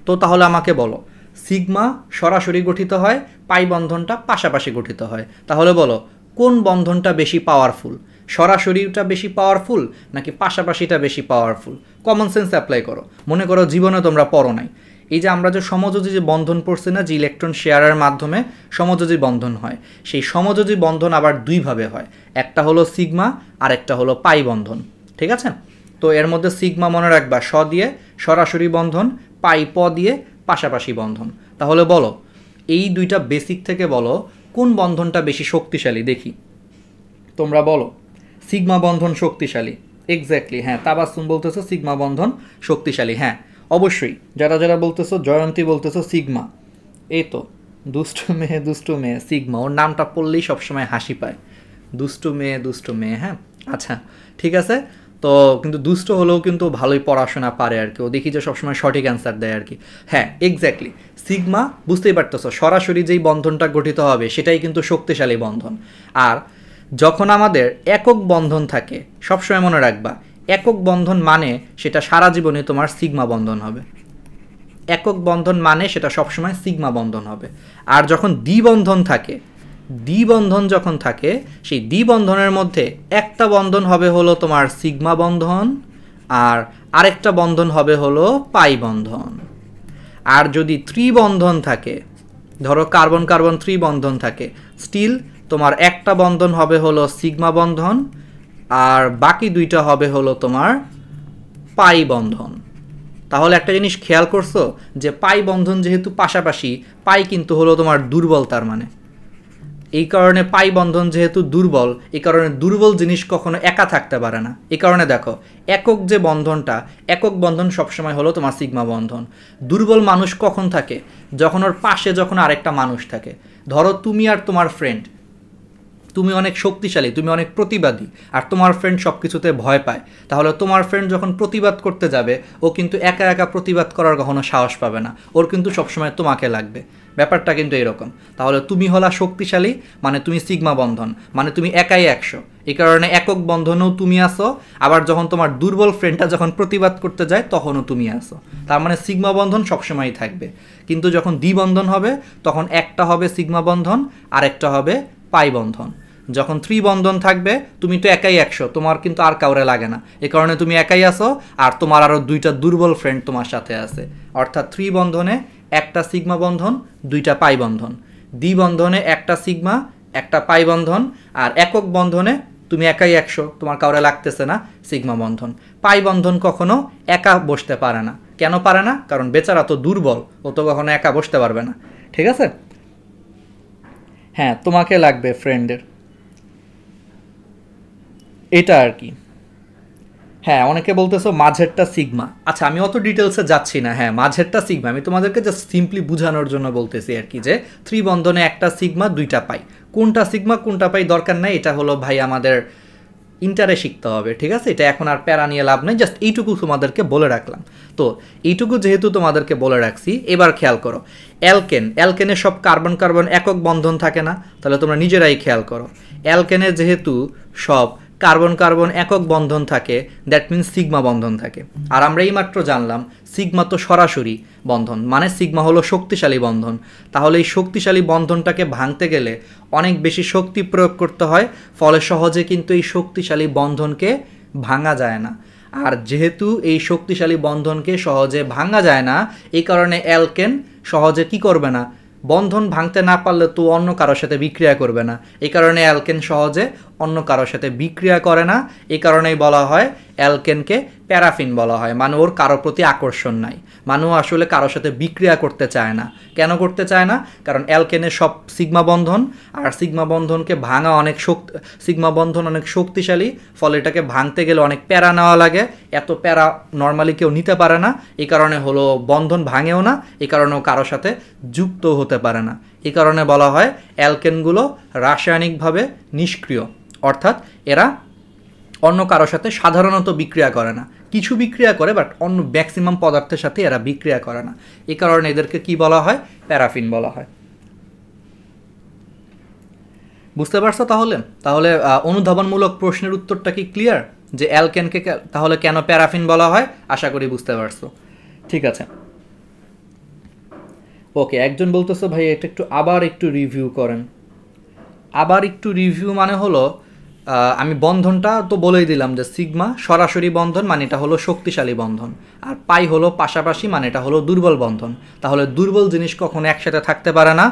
তো তাহলে আমাকে বলো, সিগমা সরাসরি গঠিত হয়, পাই বন্ধনটা পাশাপাশি গঠিত হয়, তাহলে বলো কোন বন্ধনটা বেশি পাওয়ারফুল? সরাসরিটা বেশি পাওয়ারফুল নাকি পাশাপাশিটা বেশি পাওয়ারফুল? কমন সেন্স অ্যাপ্লাই করো। মনে করো জীবনে তোমরা পড়ো নাই, এই যে আমরা যে সমযোজী যে বন্ধন পড়ছি না, যে ইলেকট্রন শেয়ারের মাধ্যমে সমযোজী বন্ধন হয়, সেই সমযোজী বন্ধন আবার দুইভাবে হয়, একটা হলো সিগমা আর একটা হলো পাই বন্ধন। ঠিক আছে, তো এর মধ্যে সিগমা মনে রাখবা স দিয়ে সরাসরি বন্ধন, পাই প দিয়ে পাশাপাশি বন্ধন। তাহলে বলো এই দুইটা বেসিক থেকে বলো কোন বন্ধনটা বেশি শক্তিশালী দেখি। তোমরা বলো সিগমা বন্ধন শক্তিশালী। এক্স্যাক্টলি, হ্যাঁ তাবাসসুম বলতেছো সিগমা বন্ধন শক্তিশালী। হ্যাঁ অবশ্যই, যারা যারা বলতেছো, জয়ন্তী বলতেছো সিগমা। এই তো দুষ্টু মেয়ে সিগমা, ওর নামটা পড়লেই সবসময় হাসি পায়। দুষ্টু মেয়ে। হ্যাঁ আচ্ছা ঠিক আছে। তো কিন্তু দুষ্ট হলেও কিন্তু ভালোই পড়াশোনা পারে আর কি, ও দেখি যে সবসময় সঠিক অ্যান্সার দেয় আর কি। হ্যাঁ এক্স্যাক্টলি, সিগমা বুঝতেই পারতেছো সরাসরি যেই বন্ধনটা গঠিত হবে সেটাই কিন্তু শক্তিশালী বন্ধন। আর যখন আমাদের একক বন্ধন থাকে, সবসময় মনে রাখবা একক বন্ধন মানে সেটা সারা জীবনে তোমার সিগমা বন্ধন হবে। একক বন্ধন মানে সেটা সবসময় সিগমা বন্ধন হবে। আর যখন দ্বিবন্ধন থাকে, দ্বিবন্ধন যখন থাকে, সেই দ্বিবন্ধনের মধ্যে একটা বন্ধন হবে হলো তোমার সিগমা বন্ধন, আর আরেকটা বন্ধন হবে হলো পাই বন্ধন। আর যদি ত্রিবন্ধন থাকে, ধরো কার্বন কার্বন ত্রিবন্ধন থাকে, স্টিল তোমার একটা বন্ধন হবে হলো সিগমা বন্ধন, আর বাকি দুইটা হবে হলো তোমার পাই বন্ধন। তাহলে একটা জিনিস খেয়াল করছো যে পাই বন্ধন যেহেতু পাশাপাশি, পাই কিন্তু হলো তোমার দুর্বল, তার মানে এই কারণে পাই বন্ধন যেহেতু দুর্বল, এই কারণে দুর্বল জিনিস কখনো একা থাকতে পারে না। এই কারণে দেখো একক যে বন্ধনটা, একক বন্ধন সবসময় হলো তোমার সিগমা বন্ধন। দুর্বল মানুষ কখন থাকে? যখন ওর পাশে যখন আরেকটা মানুষ থাকে। ধরো তুমি আর তোমার ফ্রেন্ড, তুমি অনেক শক্তিশালী, তুমি অনেক প্রতিবাদী, আর তোমার ফ্রেন্ড সব কিছুতে ভয় পায়। তাহলে তোমার ফ্রেন্ড যখন প্রতিবাদ করতে যাবে, ও কিন্তু একা একা প্রতিবাদ করার কখনো সাহস পাবে না, ওর কিন্তু সবসময় তোমাকে লাগবে। ব্যাপারটা কিন্তু এরকম। তাহলে তুমি হলা শক্তিশালী মানে তুমি সিগমা বন্ধন, মানে তুমি একাই 100। এই কারণে একক বন্ধনেও তুমি আসো, আবার যখন তোমার দুর্বল ফ্রেন্ডটা যখন প্রতিবাদ করতে যায় তখনও তুমি আসো। তার মানে সিগমা বন্ধন সবসময়ই থাকবে। কিন্তু যখন দ্বিবন্ধন হবে তখন একটা হবে সিগমা বন্ধন আর একটা হবে পাই বন্ধন। যখন ত্রিবন্ধন থাকবে তুমি তো একাই 100, তোমার কিন্তু আর কাউরে লাগে না। এই কারণে তুমি একাই আসো, আর তোমার আরও দুইটা দুর্বল ফ্রেন্ড তোমার সাথে আছে। অর্থাৎ ত্রিবন্ধনে একটা সিগমা বন্ধন, দুইটা পাই বন্ধন। দ্বিবন্ধনে একটা সিগমা, একটা পাই বন্ধন। আর একক বন্ধনে তুমি একাই 100, তোমার কাউরে লাগতেছে না, সিগমা বন্ধন। পাই বন্ধন কখনো একা বসতে পারে না। কেন পারে না? কারণ বেচারা তো দুর্বল, ও তো কখনো একা বসতে পারবে না। ঠিক আছে? হ্যাঁ তোমাকে লাগবে ফ্রেন্ডের, এটা আর কি। হ্যাঁ অনেকে বলতেছো মাঝেরটা সিগমা। আচ্ছা আমি অত ডিটেলসে যাচ্ছি না। হ্যাঁ মাঝেরটা সিগমা, আমি তোমাদেরকে জাস্ট সিম্পলি বোঝানোর জন্য বলতেছি আর কি, যে ত্রিবন্ধনে একটা সিগমা দুইটা পাই। কোনটা সিগমা কোনটা পাই দরকার নাই, এটা হলো ভাই আমাদের ইন্টারে শিখতে হবে। ঠিক আছে? এটা এখন আর প্যারা নিয়ে লাভ নেই, জাস্ট এইটুকু তোমাদেরকে বলে রাখলাম। তো এইটুকু যেহেতু তোমাদেরকে বলে রাখছি, এবার খেয়াল করো অ্যালকেন, অ্যালকেনে সব কার্বন কার্বন একক বন্ধন থাকে না? তাহলে তোমরা নিজেরাই খেয়াল করো, অ্যালকেনে যেহেতু সব কার্বন কার্বন একক বন্ধন থাকে, দ্যাট মিনস সিগমা বন্ধন থাকে। আর আমরা এইমাত্র জানলাম সিগমা তো সরাসরি বন্ধন, মানে সিগমা হলো শক্তিশালী বন্ধন। তাহলে এই শক্তিশালী বন্ধনটাকে ভাঙতে গেলে অনেক বেশি শক্তি প্রয়োগ করতে হয়, ফলে সহজে কিন্তু এই শক্তিশালী বন্ধনকে ভাঙা যায় না। আর যেহেতু এই শক্তিশালী বন্ধনকে সহজে ভাঙা যায় না, এই কারণে অ্যালকেন সহজে কি করবে না, বন্ধন ভাঙতে না পারলে তো অন্য কারোর সাথে বিক্রিয়া করবে না। এই কারণে অ্যালকেন সহজে অন্য কারোর সাথে বিক্রিয়া করে না। এই কারণেই বলা হয় অ্যালকেনকে প্যারাফিন বলা হয়, মানে ওর কারোর প্রতি আকর্ষণ নাই, মানে ও আসলে কারোর সাথে বিক্রিয়া করতে চায় না। কেন করতে চায় না? কারণ অ্যালকেনের সব সিগমা বন্ধন, আর সিগমা বন্ধনকে ভাঙা অনেক সিগমা বন্ধন অনেক শক্তিশালী, ফলে এটাকে ভাঙতে গেলে অনেক প্যারা নেওয়া লাগে। এত প্যারা নর্মালি কেউ নিতে পারে না, এই কারণে হলো বন্ধন ভাঙেও না, এই কারণেও কারোর সাথে যুক্ত হতে পারে না। এই কারণে বলা হয় অ্যালকেনগুলো রাসায়নিকভাবে নিষ্ক্রিয়, অর্থাৎ এরা অন্য কারোর সাথে সাধারণত বিক্রিয়া করে না। কিছু বিক্রিয়া করে, বাট অন্য ম্যাক্সিমাম পদার্থের সাথে এরা বিক্রিয়া করে না। এই কারণে এদেরকে কি বলা হয়? প্যারাফিন বলা হয়। বুঝতে পারছো? তাহলে অনুধাবনমূলক প্রশ্নের উত্তরটা কি ক্লিয়ার, যে অ্যালকেনকে তাহলে কেন প্যারাফিন বলা হয়? আশা করি বুঝতে পারছো। ঠিক আছে, ওকে। একজন বলতেছো ভাই এটা আবার একটু রিভিউ করেন। আবার একটু রিভিউ মানে হলো আমি বন্ধনটা তো বলেই দিলাম যে সিগমা সরাসরি বন্ধন, মানে এটা হলো শক্তিশালী বন্ধন, আর পাই হলো পাশাপাশি, মানে এটা হলো দুর্বল বন্ধন। তাহলে দুর্বল জিনিস কখনো একসাথে থাকতে পারে না,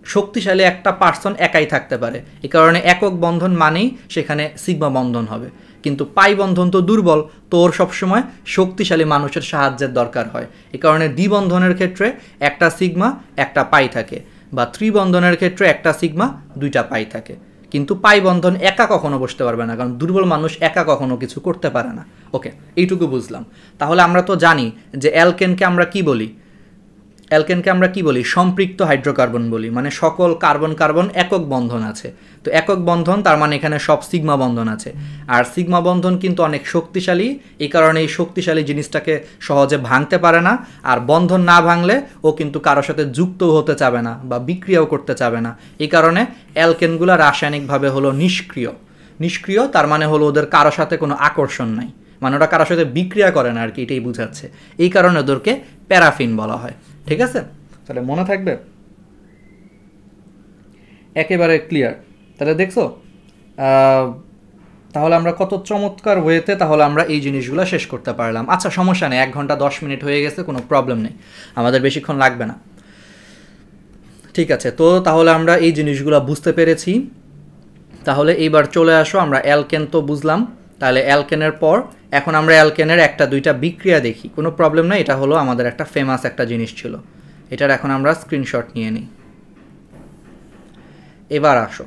শক্তিশালী একটা পার্সন একাই থাকতে পারে। এই কারণে একক বন্ধন মানেই সেখানে সিগমা বন্ধন হবে। কিন্তু পাই বন্ধন তো দুর্বল, তো ওর সবসময় শক্তিশালী মানুষের সাহায্যের দরকার হয়। এই কারণে দ্বিবন্ধনের ক্ষেত্রে একটা সিগমা একটা পাই থাকে, বা ত্রিবন্ধনের ক্ষেত্রে একটা সিগমা দুইটা পাই থাকে। কিন্তু পাই বন্ধন একা কখনো বসতে পারবে না, কারণ দুর্বল মানুষ একা কখনো কিছু করতে পারে না। ওকে, এইটুকু বুঝলাম। তাহলে আমরা তো জানি যে অ্যালকেনকে আমরা কি বলি, অ্যালকেনকে আমরা কি বলি, সম্পৃক্ত হাইড্রোকার্বন বলি, মানে সকল কার্বন কার্বন একক বন্ধন আছে। তো একক বন্ধন তার মানে এখানে সব সিগমা বন্ধন আছে, আর সিগমা বন্ধন কিন্তু অনেক শক্তিশালী, এই কারণে এই শক্তিশালী জিনিসটাকে সহজে ভাঙতে পারে না, আর বন্ধন না ভাঙলে ও কিন্তু কারোর সাথে যুক্ত হতে চাবে না বা বিক্রিয়াও করতে চাবে না। এই কারণে অ্যালকেনগুলো রাসায়নিকভাবে হলো নিষ্ক্রিয়। নিষ্ক্রিয় তার মানে হলো ওদের কারোর সাথে কোনো আকর্ষণ নাই, মানে ওরা কারোর সাথে বিক্রিয়া করে না আর কি, এটাই বুঝাচ্ছে। এই কারণে ওদেরকে প্যারাফিন বলা হয়। ঠিক আছে, তাহলে মনে থাকবে, একেবারে ক্লিয়ার। তাহলে দেখছো, তাহলে আমরা কত চমৎকার ওয়েতে তাহলে আমরা এই জিনিসগুলো শেষ করতে পারলাম। আচ্ছা, সমস্যা নেই, 1 ঘন্টা 10 মিনিট হয়ে গেছে, কোনো প্রবলেম নেই, আমাদের বেশিক্ষণ লাগবে না। ঠিক আছে, তো তাহলে আমরা এই জিনিসগুলো বুঝতে পেরেছি। তাহলে এইবার চলে আসো, আমরা অ্যালকেন তো বুঝলাম, তাহলে অ্যালকেনের পর এখন আমরা অ্যালকেনের একটা দুইটা বিক্রিয়া দেখি, কোনো প্রবলেম না। এটা হলো আমাদের একটা ফেমাস একটা জিনিস ছিল, এটার এখন আমরা স্ক্রিনশট নিয়ে নিই। এবার আসো,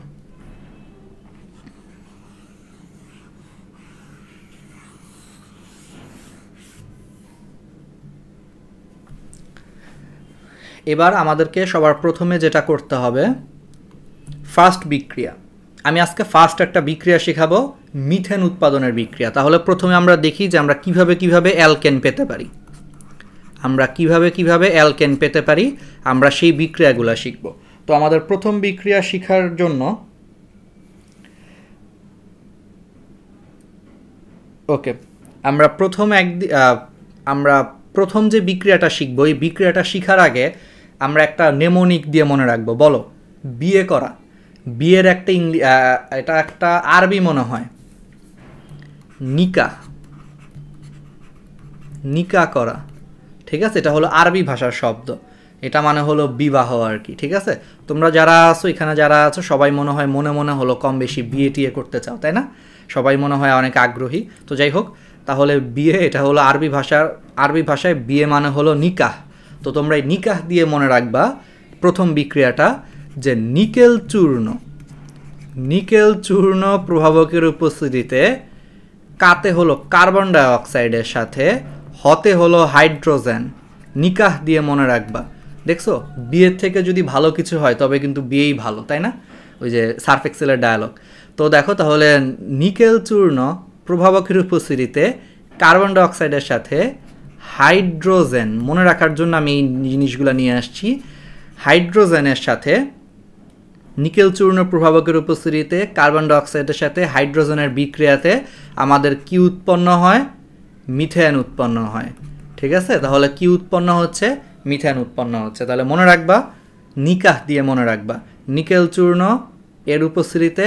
এবার আমাদেরকে সবার প্রথমে যেটা করতে হবে, ফার্স্ট বিক্রিয়া। আমি আজকে ফার্স্ট একটা বিক্রিয়া শেখাবো, মিথেন উৎপাদনের বিক্রিয়া। তাহলে প্রথমে আমরা দেখি যে আমরা কিভাবে অ্যালকেন পেতে পারি, আমরা কিভাবে অ্যালকেন পেতে পারি, আমরা সেই বিক্রিয়াগুলো শিখব। তো আমাদের প্রথম বিক্রিয়া শেখার জন্য ওকে, আমরা প্রথম যে বিক্রিয়াটা শিখব, এই বিক্রিয়াটা শেখার আগে আমরা একটা নেমোনিক দিয়ে মনে রাখবো। বলো, বিয়ে করা। বিয়ের একটা এটা একটা আরবি মনে হয়, নিকাহ, নিকাহ করা। ঠিক আছে, এটা হলো আরবি ভাষার শব্দ, এটা মানে হলো বিবাহ আর কি। ঠিক আছে, তোমরা যারা আছো এখানে, যারা আছো সবাই মনে হয় মনে হলো কম বেশি বিয়ে টিয়ে করতে চাও, তাই না? সবাই মনে হয় অনেক আগ্রহী। তো যাই হোক, তাহলে বিয়ে, এটা হলো আরবি ভাষায় বিয়ে মানে হলো নিকাহ। তো তোমরা এই নিকাহ দিয়ে মনে রাখবা প্রথম বিক্রিয়াটা, যে নিকেল চূর্ণ প্রভাবকের উপস্থিতিতে কাতে হলো কার্বন ডাই অক্সাইডের সাথে, হতে হলো হাইড্রোজেন। নিকাহ দিয়ে মনে রাখবা। দেখছো, বিয়ের থেকে যদি ভালো কিছু হয় তবে কিন্তু বিয়েই ভালো, তাই না? ওই যে সার্ফ এক্সেলের ডায়ালগ। তো দেখো, তাহলে নিকেল চূর্ণ প্রভাবকের উপস্থিতিতে কার্বন ডাই অক্সাইডের সাথে হাইড্রোজেন, মনে রাখার জন্য আমি এই জিনিসগুলো নিয়ে আসছি। হাইড্রোজেনের সাথে, নিকেল চূর্ণ প্রভাবকের উপস্থিতিতে কার্বন ডাই অক্সাইডের সাথে হাইড্রোজেনের বিক্রিয়াতে আমাদের কি উৎপন্ন হয়? মিথেন উৎপন্ন হয়। ঠিক আছে, তাহলে কি উৎপন্ন হচ্ছে? মিথেন উৎপন্ন হচ্ছে। তাহলে মনে রাখবা, নিকাহ দিয়ে মনে রাখবা, নিকেল চূর্ণ এর উপস্থিতিতে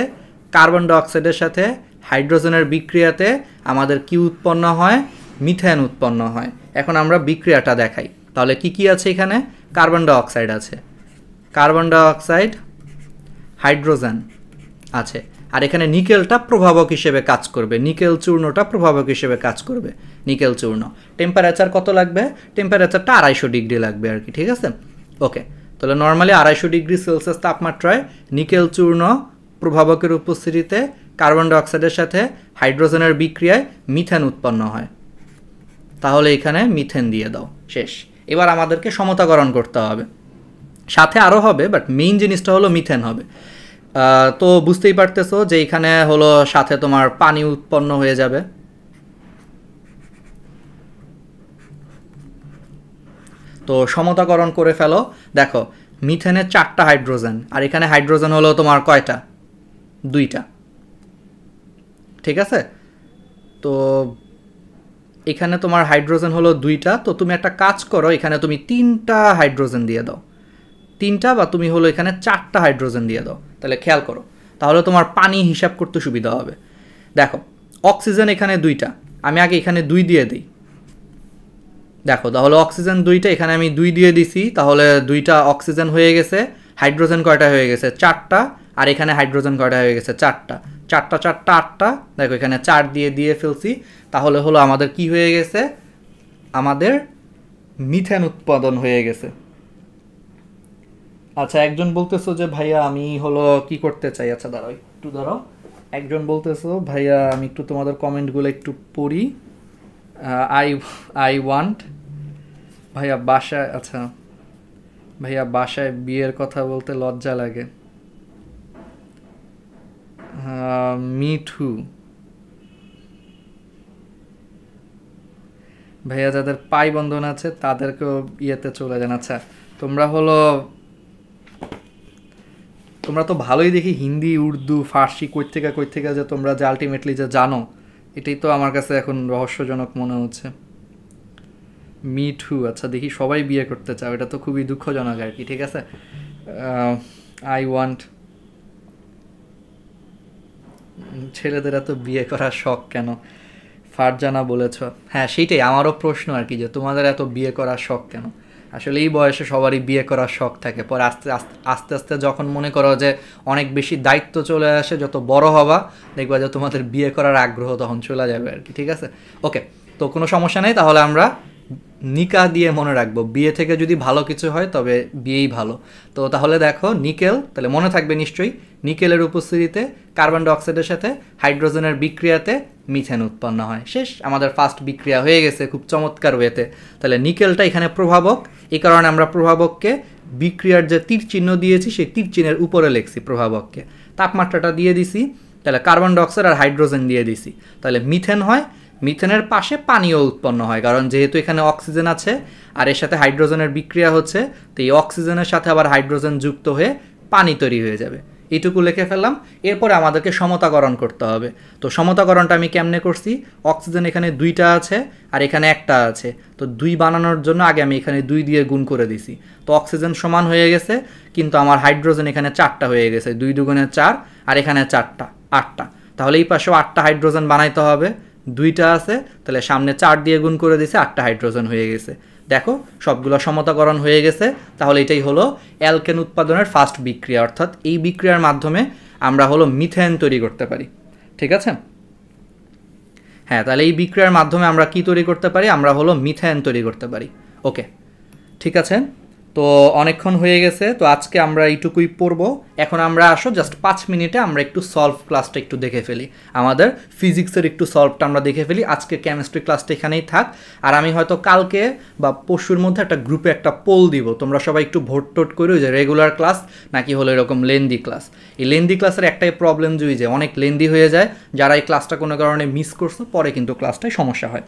কার্বন ডাই অক্সাইডের সাথে হাইড্রোজেনের বিক্রিয়াতে আমাদের কি উৎপন্ন হয়? মিথেন উৎপন্ন হয়। এখন আমরা বিক্রিয়াটা দেখাই। তাহলে কি আছে এখানে? কার্বন ডাই অক্সাইড আছে, কার্বন ডাই অক্সাইড, হাইড্রোজেন আছে, আর এখানে নিকেলটা প্রভাবক হিসেবে কাজ করবে, নিকেল চূর্ণটা প্রভাবক হিসেবে কাজ করবে। নিকেল চূর্ণ টেম্পারেচার কত লাগবে? টেম্পারেচারটা 250 ডিগ্রি লাগবে আর কি। ঠিক আছে, ওকে। তাহলে নর্মালি 250 ডিগ্রি সেলসিয়াস তাপমাত্রায় নিকেল চূর্ণ প্রভাবকের উপস্থিতিতে কার্বন ডাই অক্সাইডের সাথে হাইড্রোজেনের বিক্রিয়ায় মিথেন উৎপন্ন হয়। তাহলে এখানে মিথেন দিয়ে দাও, শেষ। এবার আমাদেরকে সমতাকরণ করতে হবে, সাথে আরও হবে, বাট মেইন জিনিসটা হলো মিথেন হবে। তো বুঝতেই পারতেছো যে এখানে হলো সাথে তোমার পানি উৎপন্ন হয়ে যাবে। তো সমতাকরণ করে ফেলো। দেখো, মিথেনের 4টা হাইড্রোজেন, আর এখানে হাইড্রোজেন হলো তোমার কয়টা? 2টা। ঠিক আছে, তো এখানে তোমার হাইড্রোজেন হলো 2টা। তো তুমি একটা কাজ করো, এখানে তুমি 3টা হাইড্রোজেন দিয়ে দাও, 3টা, বা তুমি হলো এখানে 4টা হাইড্রোজেন দিয়ে দাও। তাহলে খেয়াল করো, তাহলে তোমার পানি হিসাব করতে সুবিধা হবে। দেখো, অক্সিজেন এখানে 2টা, আমি আগে এখানে 2 দিয়ে দিই। দেখো, তাহলে অক্সিজেন 2টা, এখানে আমি 2 দিয়ে দিছি, তাহলে 2টা অক্সিজেন হয়ে গেছে। হাইড্রোজেন কয়টা হয়ে গেছে? 4টা, আর এখানে হাইড্রোজেন কয়টা হয়ে গেছে? 4টা। চারটা চারটা আটটা, দেখো এখানে 4 দিয়ে দিয়ে ফেলছি, তাহলে হলো আমাদের কি হয়ে গেছে, আমাদের মিথেন উৎপাদন হয়ে গেছে। আচ্ছা একজন বলতেছো যে ভাইয়া আমি হলো কি করতে চাই, আচ্ছা দাঁড়াও একটু দাঁড়াও, একজন বলতেছো ভাইয়া আমি একটু তোমাদের কমেন্টগুলো একটু পড়ি। আই আই ওয়ান্ট, ভাইয়া বাসায়, আচ্ছা ভাইয়া বাসায় বিয়ের কথা বলতে লজ্জা লাগে। মি টু, ভাইয়া যাদের পাই বন্ধন আছে তাদেরকেও ইয়েতে চলে যান। আচ্ছা তোমরা হলো, তোমরা তো ভালোই দেখি হিন্দি উর্দু ফার্সি কই থেকে যে তোমরা যে আলটিমেটলি যে জানো, এটাই তো আমার কাছে এখন রহস্যজনক মনে হচ্ছে। মি টু, আচ্ছা দেখি সবাই বিয়ে করতে চাও, এটা তো খুবই দুঃখজনক আর কি। ঠিক আছে, আই ওয়ান্ট, ছেলেদের এত বিয়ে করার শখ কেন, ফারজানা বলেছ। হ্যাঁ সেইটাই আমারও প্রশ্ন আর কি, যে তোমাদের এত বিয়ে করার শখ কেন। আসলে এই বয়সে সবারই বিয়ে করার শখ থাকে, পরে আস্তে আস্তে আস্তে আস্তে যখন মনে করো যে অনেক বেশি দায়িত্ব চলে আসে, যত বড় হবা দেখবা যে তোমাদের বিয়ে করার আগ্রহ তখন চলে যাবে আর কি। ঠিক আছে, ওকে, তো কোনো সমস্যা নেই, তাহলে আমরা নিকাহ দিয়ে মনে রাখবো, বিয়ে থেকে যদি ভালো কিছু হয় তবে বিয়েই ভালো। তো তাহলে দেখো নিকেল, তাহলে মনে থাকবে নিশ্চয়ই, নিকেলের উপস্থিতিতে কার্বন ডাইঅক্সাইডের সাথে হাইড্রোজেনের বিক্রিয়াতে মিথেন উৎপন্ন হয়। শেষ, আমাদের ফার্স্ট বিক্রিয়া হয়ে গেছে খুব চমৎকার ওয়েতে। তাহলে নিকেলটা এখানে প্রভাবক, এই কারণে আমরা প্রভাবককে বিক্রিয়ার যে তীর চিহ্ন দিয়েছি সেই তীর চিহ্নের উপরে লিখছি প্রভাবককে, তাপমাত্রাটা দিয়ে দিছি, তাহলে কার্বন ডাইঅক্সাইড আর হাইড্রোজেন দিয়ে দিছি, তাহলে মিথেন হয়। মিথেনের পাশে পানিও উৎপন্ন হয়, কারণ যেহেতু এখানে অক্সিজেন আছে আর এর সাথে হাইড্রোজেনের বিক্রিয়া হচ্ছে, তো এই অক্সিজেনের সাথে আবার হাইড্রোজেন যুক্ত হয়ে পানি তৈরি হয়ে যাবে। এইটুকু লিখে ফেললাম। এরপরে আমাদেরকে সমতাকরণ করতে হবে। তো সমতাকরণটা আমি কেমনে করছি, অক্সিজেন এখানে 2টা আছে আর এখানে 1টা আছে, তো 2 বানানোর জন্য আগে আমি এখানে 2 দিয়ে গুণ করে দিছি, তো অক্সিজেন সমান হয়ে গেছে, কিন্তু আমার হাইড্রোজেন এখানে 4টা হয়ে গেছে, 2 দুগুণে 4 আর এখানে 4টা 8টা, তাহলে এই পাশেও 8টা হাইড্রোজেন বানাইতে হবে, 2টা আছে, তাহলে সামনে 4 দিয়ে গুণ করে দিছে, 8টা হাইড্রোজেন হয়ে গেছে। দেখো সবগুলো সমতাকরণ হয়ে গেছে। তাহলে এটাই হলো অ্যালকেন উৎপাদনের ফার্স্ট বিক্রিয়া, অর্থাৎ এই বিক্রিয়ার মাধ্যমে আমরা হলো মিথেন তৈরি করতে পারি। ঠিক আছে, হ্যাঁ, তাহলে এই বিক্রিয়ার মাধ্যমে আমরা কি তৈরি করতে পারি, আমরা হলো মিথেন তৈরি করতে পারি। ওকে, ঠিক আছে, তো অনেকক্ষণ হয়ে গেছে, তো আজকে আমরা এইটুকুই পড়ব। এখন আমরা আসো জাস্ট 5 মিনিটে আমরা একটু সলভ ক্লাসটা একটু দেখে ফেলি, আমাদের ফিজিক্সের একটু সলভটা আমরা দেখে ফেলি। আজকে কেমিস্ট্রি ক্লাসটা এখানেই থাক, আর আমি হয়তো কালকে বা পরশুর মধ্যে একটা গ্রুপে একটা পোল দিব, তোমরা সবাই একটু ভোট টোট করো যে রেগুলার ক্লাস নাকি হলো এরকম লেন্দি ক্লাস। এই লেন্দি ক্লাসের একটাই প্রবলেম যে অনেক লেন্দি হয়ে যায়, যারা এই ক্লাসটা কোনো কারণে মিস করছো পরে কিন্তু ক্লাসটায় সমস্যা হয়।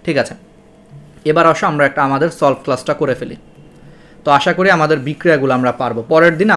ঠিক আছে, এবার আসো আমরা একটা আমাদের সলভ ক্লাসটা করে ফেলি। তো আশা করি আমাদের বিক্রিয়াগুলো আমরা পারবো। পরের দিন